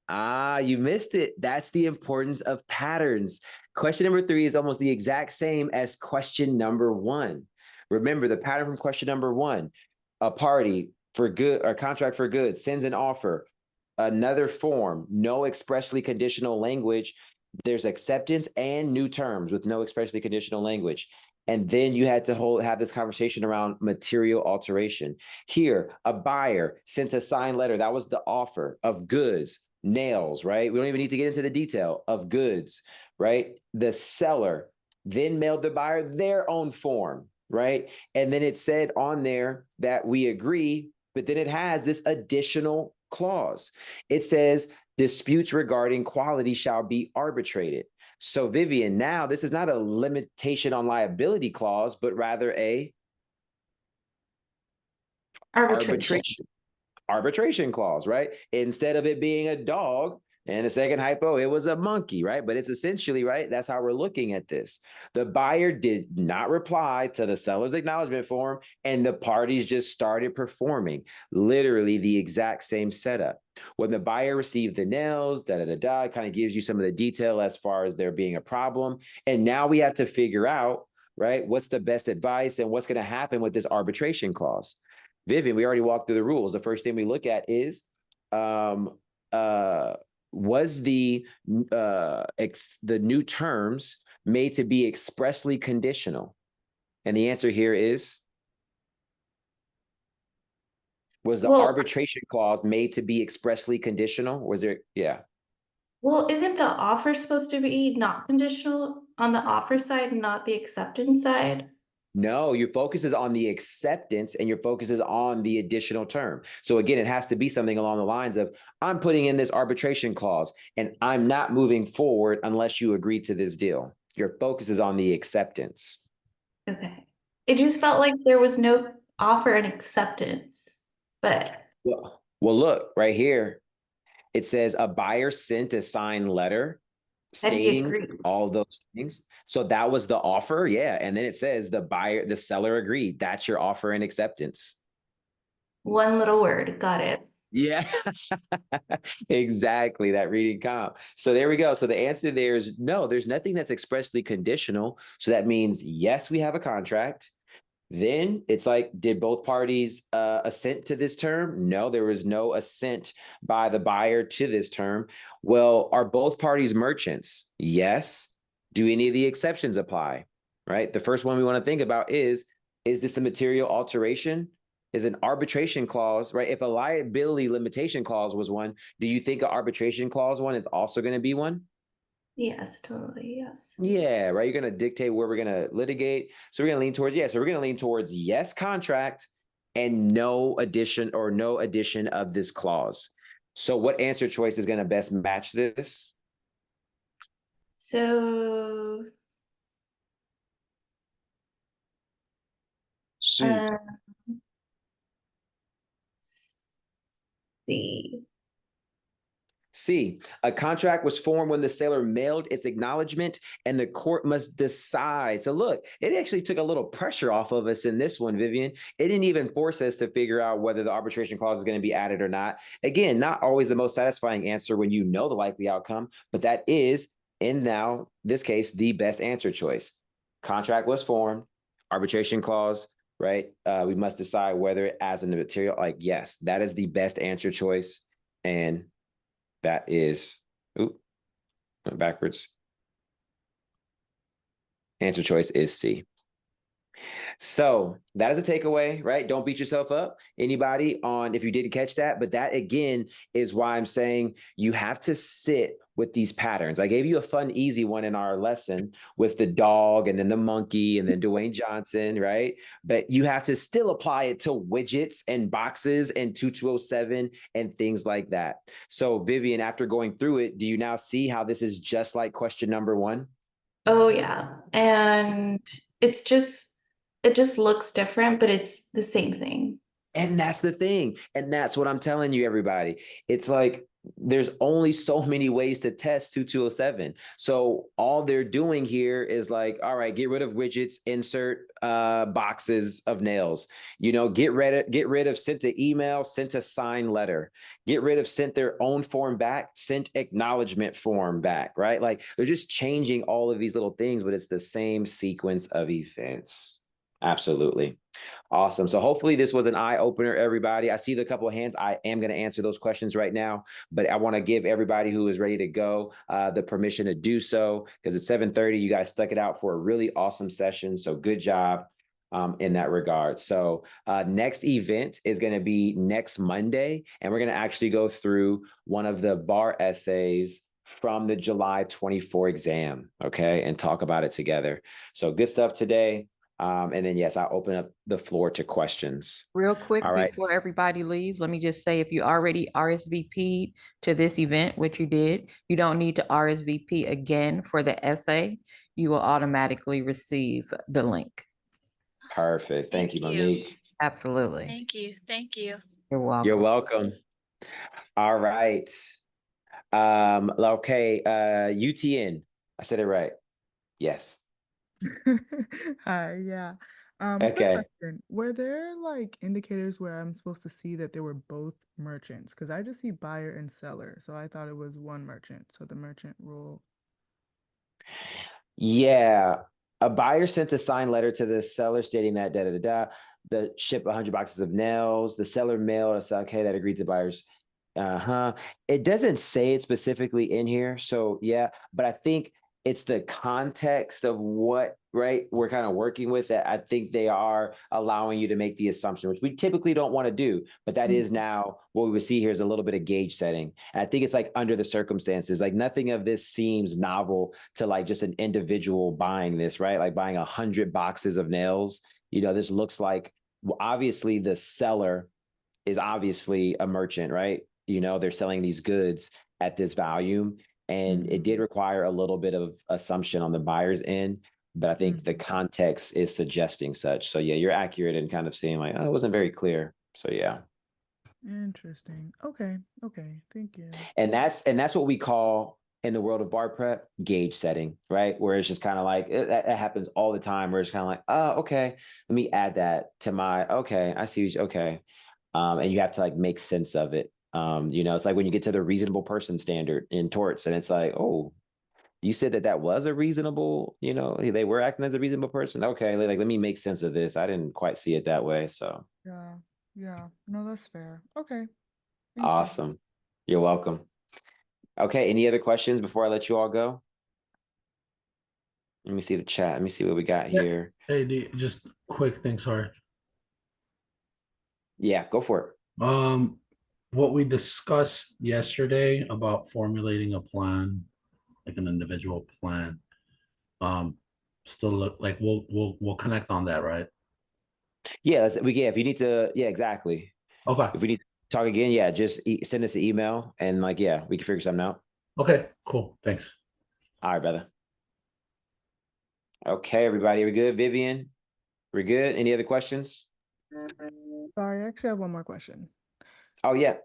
You missed it. That's the importance of patterns. Question number 3 is almost the exact same as question number 1. Remember the pattern from question number 1. A party for good or contract for goods sends an offer. Another form, no expressly conditional language. There's acceptance and new terms with no expressly conditional language. And then you had to have this conversation around material alteration. Here, a buyer sent a signed letter. That was the offer of goods, nails, right? We don't even need to get into the detail of goods, right? The seller then mailed the buyer their own form, right? And then it said on there that we agree, but then it has this additional clause. It says disputes regarding quality shall be arbitrated. So Vivian, now this is not a limitation on liability clause, but rather a arbitration clause, right? Instead of it being a dog, and the second hypo, it was a monkey, right? But it's essentially, right? That's how we're looking at this. The buyer did not reply to the seller's acknowledgement form, and the parties just started performing literally the exact same setup. When the buyer received the nails, it kind of gives you some of the detail as far as there being a problem. And now we have to figure out, right, what's the best advice and what's going to happen with this arbitration clause. Vivian, we already walked through the rules. The first thing we look at is, was the new terms made to be expressly conditional? And the answer here is, was the Well- arbitration clause made to be expressly conditional? Was there, yeah. Well, isn't the offer supposed to be not conditional on the offer side, not the acceptance side? No, your focus is on the acceptance and your focus is on the additional term. So again, it has to be something along the lines of, I'm putting in this arbitration clause and I'm not moving forward unless you agree to this deal. Your focus is on the acceptance. Okay. It just felt like there was no offer and acceptance, but Well, look right here. It says a buyer sent a signed letter That he stating agreed. all those things. So that was the offer. Yeah. And then it says the seller agreed. That's your offer and acceptance. one little word, got it. Yeah, exactly. That reading comp. So there we go. So the answer there is no, there's nothing that's expressly conditional. So that means, yes, we have a contract. Then it's like, did both parties assent to this term? No, there was no assent by the buyer to this term. Well, are both parties merchants? Yes. Do any of the exceptions apply? Right. The first one we want to think about is this a material alteration? Is an arbitration clause, right? If a liability limitation clause was one, do you think an arbitration clause one is also going to be one? Yes, totally, yes. Yeah, right. You're going to dictate where we're going to litigate. So we're going to lean towards, so we're going to lean towards yes contract and no addition of this clause. So what answer choice is going to best match this? So, C. C. C, a contract was formed when the seller mailed its acknowledgement and the court must decide. So look, it actually took a little pressure off of us in this one, Vivian. It didn't even force us to figure out whether the arbitration clause is going to be added or not. Again, not always the most satisfying answer when you know the likely outcome, but that is, in now this case, the best answer choice. Contract was formed, arbitration clause, right? We must decide whether it as in the material, like, yes, that is the best answer choice. And that is, went backwards. Answer choice is C. So that is a takeaway, right? Don't beat yourself up. Anybody on, if you didn't catch that, but that again is why I'm saying you have to sit with these patterns. I gave you a fun, easy one in our lesson with the dog and then the monkey and then Dwayne Johnson, right? But you have to still apply it to widgets and boxes and 2207 and things like that. So Vivian, after going through it, do you now see how this is just like question number one? Oh yeah, and it just looks different, but it's the same thing. And that's the thing. And that's what I'm telling you, everybody. It's like, there's only so many ways to test 2207. So all they're doing here is like, all right, get rid of widgets, insert boxes of nails, get rid of sent to email, sent to sign letter, get rid of sent their own form back, sent acknowledgement form back, right? Like they're just changing all of these little things, but it's the same sequence of events. Absolutely. Awesome. So hopefully this was an eye opener, everybody. I see the couple of hands. I am going to answer those questions right now, but I want to give everybody who is ready to go the permission to do so because it's 7:30. You guys stuck it out for a really awesome session. So good job in that regard. So next event is going to be next Monday, and we're going to actually go through one of the bar essays from the July 24 exam, okay, and talk about it together. So good stuff today. And then, yes, I'll open up the floor to questions. Real quick, All right. before everybody leaves, let me just say, if you already RSVP'd to this event, which you did, you don't need to RSVP again for the essay. You will automatically receive the link. Perfect. Thank you, Monique. Absolutely. Thank you. Thank you. You're welcome. You're welcome. All right. Okay. UTN. I said it right. Yes. Hi, yeah. Quick Okay. question. Were there like indicators where I'm supposed to see that they were both merchants? Because I just see buyer and seller. So I thought it was one merchant. So the merchant rule. Yeah. A buyer sent a signed letter to the seller stating that the ship 100 boxes of nails. The seller mailed us, okay, that agreed to buyers. It doesn't say it specifically in here. So yeah, but I think it's the context of what right, we're kind of working with it, I think they are allowing you to make the assumption, which we typically don't want to do, but that is now what we would see here is a little bit of gauge setting. And I think it's like under the circumstances, like nothing of this seems novel to like just an individual buying this, right? Like buying 100 boxes of nails. This looks like, well, obviously the seller is obviously a merchant, right? They're selling these goods at this volume. And it did require a little bit of assumption on the buyer's end, but I think the context is suggesting such. So yeah, you're accurate in kind of seeing like, oh, it wasn't very clear. So yeah. Interesting. Okay. Thank you. And that's what we call in the world of bar prep gauge setting, right? Where it's just kind of like it happens all the time. Where it's kind of like, oh, okay, let me add that to my okay. I see. Okay, and you have to like make sense of it. It's like when you get to the reasonable person standard in torts, and it's like, oh, you said that was a reasonable, they were acting as a reasonable person. Okay, like let me make sense of this. I didn't quite see it that way. So Yeah. No, that's fair. Okay. Thank you. awesome. You're welcome. Okay, any other questions before I let you all go? Let me see the chat. Let me see what we got here. Hey, just quick thing, sorry. Yeah, go for it. What we discussed yesterday about formulating a plan, like an individual plan, still look like we'll connect on that, right? Yeah, if you need to, yeah, exactly. Okay. If we need to talk again, yeah, just send us an email and like, yeah, we can figure something out. Okay, cool. Thanks. All right, brother. Okay, everybody, we good? Vivian, we're good? Any other questions? Sorry, I actually have one more question. Oh, yeah.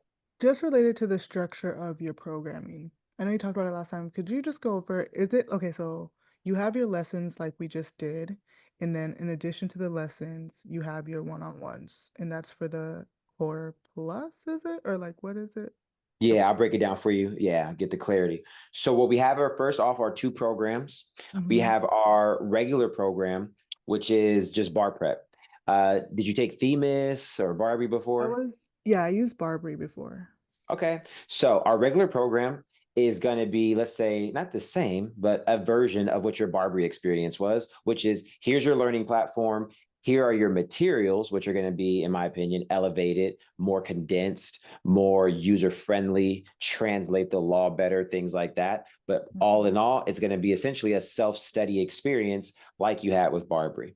Just related to the structure of your programming. I know you talked about it last time. Could you just go over, okay, so you have your lessons like we just did, and then in addition to the lessons, you have your one-on-ones, and that's for the Core Plus, is it? Or like, what is it? Yeah, I'll break it down for you. Yeah, get the clarity. So what we have are first off our two programs. We have our regular program, which is just bar prep. Did you take Themis or Barbie before? I used Barbary before. Okay. So our regular program is going to be, let's say, not the same, but a version of what your Barbary experience was, which is here's your learning platform. Here are your materials, which are going to be, in my opinion, elevated, more condensed, more user-friendly, translate the law better, things like that. But all in all, it's going to be essentially a self-study experience like you had with Barbary.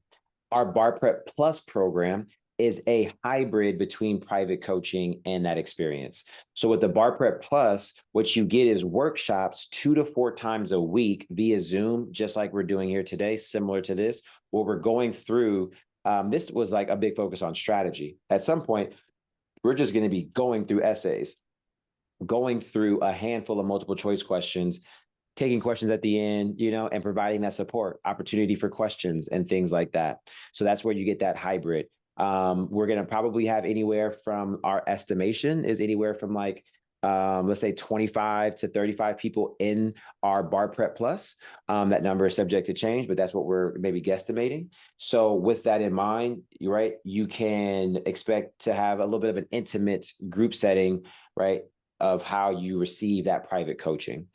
Our Bar Prep Plus program is a hybrid between private coaching and that experience. So with the Bar Prep Plus, what you get is workshops 2 to 4 times a week via Zoom, just like we're doing here today, similar to this, where we're going through, this was like a big focus on strategy. At some point, we're just going to be going through essays, going through a handful of multiple choice questions, taking questions at the end, and providing that support, opportunity for questions and things like that. So that's where you get that hybrid. We're going to probably have anywhere from our estimation is anywhere from like, let's say 25 to 35 people in our Bar Prep Plus. That number is subject to change, but that's what we're maybe guesstimating. So with that in mind, right, you can expect to have a little bit of an intimate group setting, right, of how you receive that private coaching.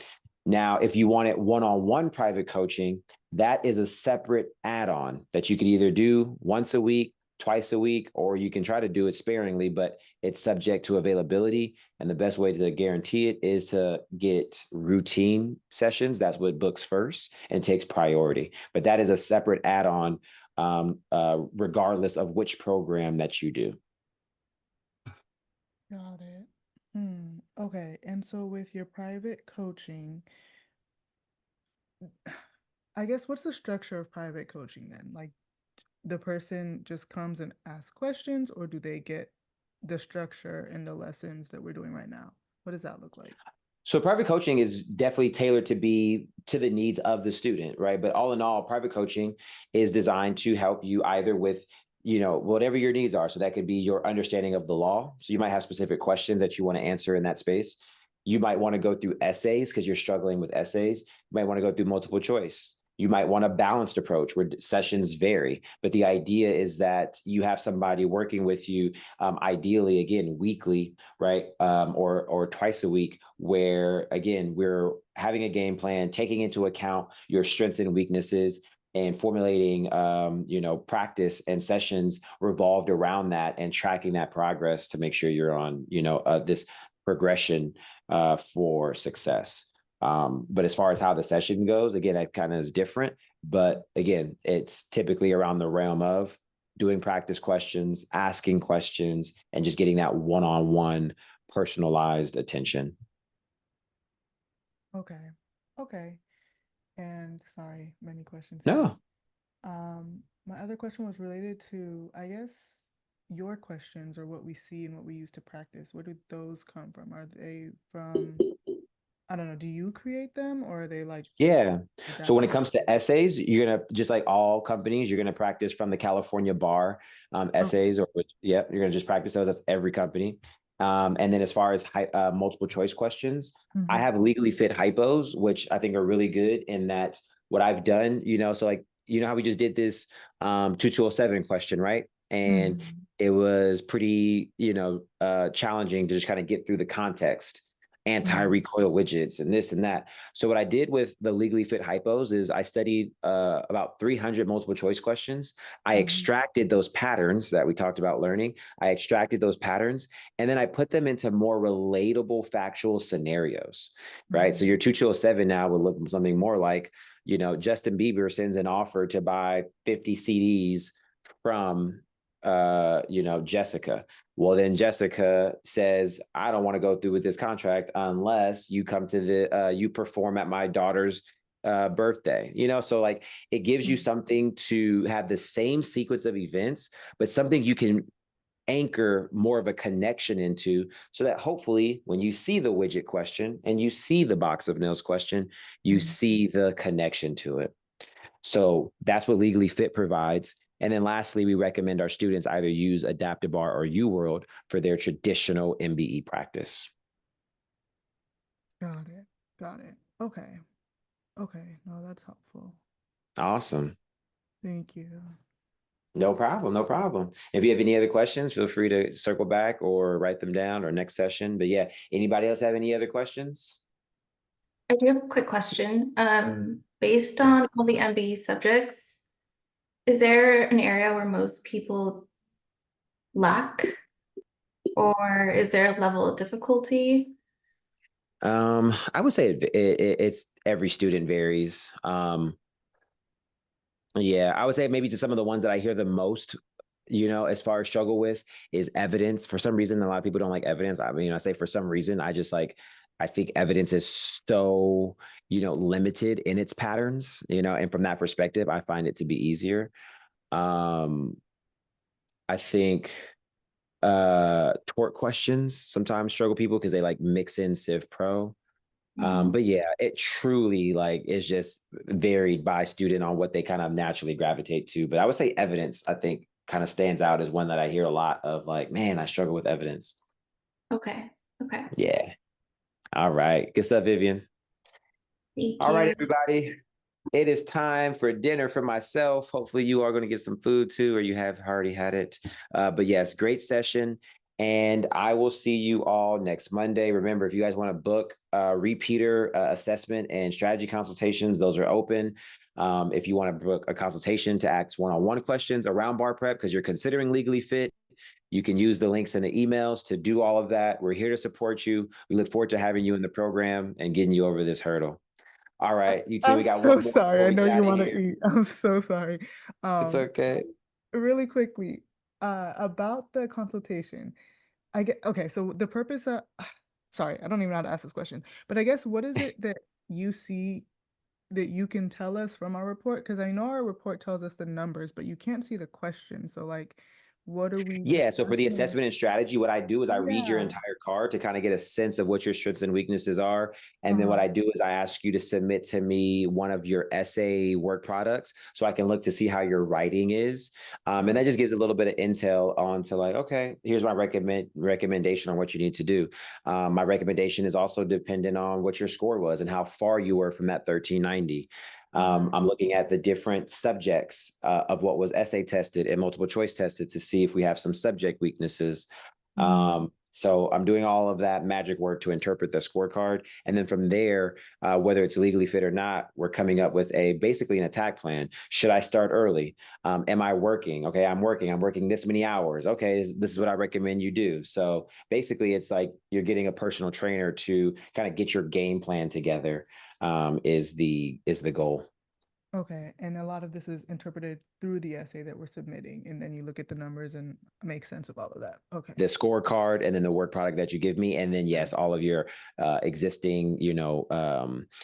Now, if you want it one-on-one private coaching, that is a separate add-on that you could either do once a week, twice a week, or you can try to do it sparingly, but it's subject to availability. And the best way to guarantee it is to get routine sessions. That's what books first and takes priority. But that is a separate add-on, regardless of which program that you do. Got it. Okay. And so with your private coaching, I guess what's the structure of private coaching then? Like the person just comes and asks questions, or do they get the structure in the lessons that we're doing right now? What does that look like? So private coaching is definitely tailored to be to the needs of the student, right? But all in all, private coaching is designed to help you either with, whatever your needs are. So that could be your understanding of the law. So you might have specific questions that you want to answer in that space. You might want to go through essays because you're struggling with essays. You might want to go through multiple choice. You might want a balanced approach where sessions vary. But the idea is that you have somebody working with you, ideally, again, weekly, right? Or twice a week, where, again, we're having a game plan, taking into account your strengths and weaknesses, and formulating, practice and sessions revolved around that and tracking that progress to make sure you're on, this progression for success. But as far as how the session goes, again, that kind of is different. But again, it's typically around the realm of doing practice questions, asking questions, and just getting that one-on-one personalized attention. Okay. Okay. And sorry, many questions. No. My other question was related to, I guess, your questions or what we see and what we use to practice. Where do those come from? Are they from, I don't know, do you create them or are they like Yeah. So when it adapted? comes to essays, you're gonna, just like all companies, you're gonna practice from the California bar essays, you're gonna just practice those. That's every company. And then as far as multiple choice questions, I have legally fit hypos, which I think are really good in that what I've done, so like, how we just did this 2207 question, right? And it was pretty, challenging to just kind of get through the context, anti-recoil widgets and this and that. So what I did with the legally fit hypos is I studied about 300 multiple choice questions. I extracted those patterns that we talked about learning. I extracted those patterns, and then I put them into more relatable factual scenarios, right? So your 2207 now would look something more like, Justin Bieber sends an offer to buy 50 CDs from Jessica. Well, then Jessica says, I don't want to go through with this contract unless you come to you perform at my daughter's birthday, so like it gives you something to have the same sequence of events, but something you can anchor more of a connection into, so that hopefully when you see the widget question and you see the box of nails question, you see the connection to it. So that's what Legally Fit provides. And then lastly, we recommend our students either use Adaptibar or UWorld for their traditional MBE practice. Got it. Got it. Okay. Okay. No, that's helpful. Awesome. Thank you. No problem. No problem. If you have any other questions, feel free to circle back or write them down or next session. But yeah, anybody else have any other questions? I do have a quick question. Based on all the MBE subjects, is there an area where most people lack, or is there a level of difficulty? I would say it's every student varies. Yeah, I would say maybe just some of the ones that I hear the most, as far as struggle with is evidence. For some reason, a lot of people don't like evidence. I mean, I say for some reason, I think evidence is so, limited in its patterns, and from that perspective, I find it to be easier. I think tort questions sometimes struggle people because they like mix in Civ Pro. But yeah, it truly like is just varied by student on what they kind of naturally gravitate to. But I would say evidence, I think, kind of stands out as one that I hear a lot of, like, man, I struggle with evidence. Okay. Okay. Yeah. All right. Good stuff, Vivian. Thank All you. right, everybody. It is time for dinner for myself. Hopefully you are going to get some food too, or you have already had it. But yes, great session. And I will see you all next Monday. Remember, if you guys want to book repeater assessment and strategy consultations, those are open. If you want to book a consultation to ask one-on-one questions around bar prep because you're considering Legally Fit, you can use the links in the emails to do all of that. We're here to support you. We look forward to having you in the program and getting you over this hurdle. All right, you two, we got one more. Sorry. I know you want to eat. I'm so sorry. It's okay. Really quickly, about the consultation. Okay, so the purpose of, sorry, I don't even know how to ask this question, but I guess what is it that you see that you can tell us from our report? Because I know our report tells us the numbers, but you can't see the question. So like, what are we? Yeah, so for the assessment and strategy, what I do is I read your Yeah. entire card to kind of get a sense of what your strengths and weaknesses are. And then what I do is I ask you to submit to me one of your essay work products so I can look to see how your writing is. And that just gives a little bit of intel on to like, okay, here's my recommendation on what you need to do. My recommendation is also dependent on what your score was and how far you were from that 1390. I'm looking at the different subjects of what was essay tested and multiple choice tested to see if we have some subject weaknesses. So I'm doing all of that magic work to interpret the scorecard. And then from there, whether it's legally fit or not, we're coming up with basically an attack plan. Should I start early? Am I working? Okay, I'm working this many hours. Okay, this is what I recommend you do. So basically it's like you're getting a personal trainer to kind of get your game plan together, is the goal. Okay, and a lot of this is interpreted through the essay that we're submitting, and then you look at the numbers and make sense of all of that. Okay. The scorecard and then the work product that you give me, and then yes, all of your existing,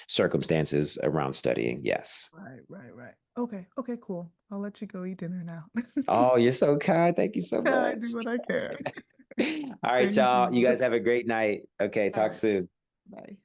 circumstances around studying. Yes. Right. Okay, cool. I'll let you go eat dinner now. Oh, you're so kind. Thank you so I much. do what I can. All right, Thank y'all. You you. guys have a great night. Okay, All talk right. soon. Bye.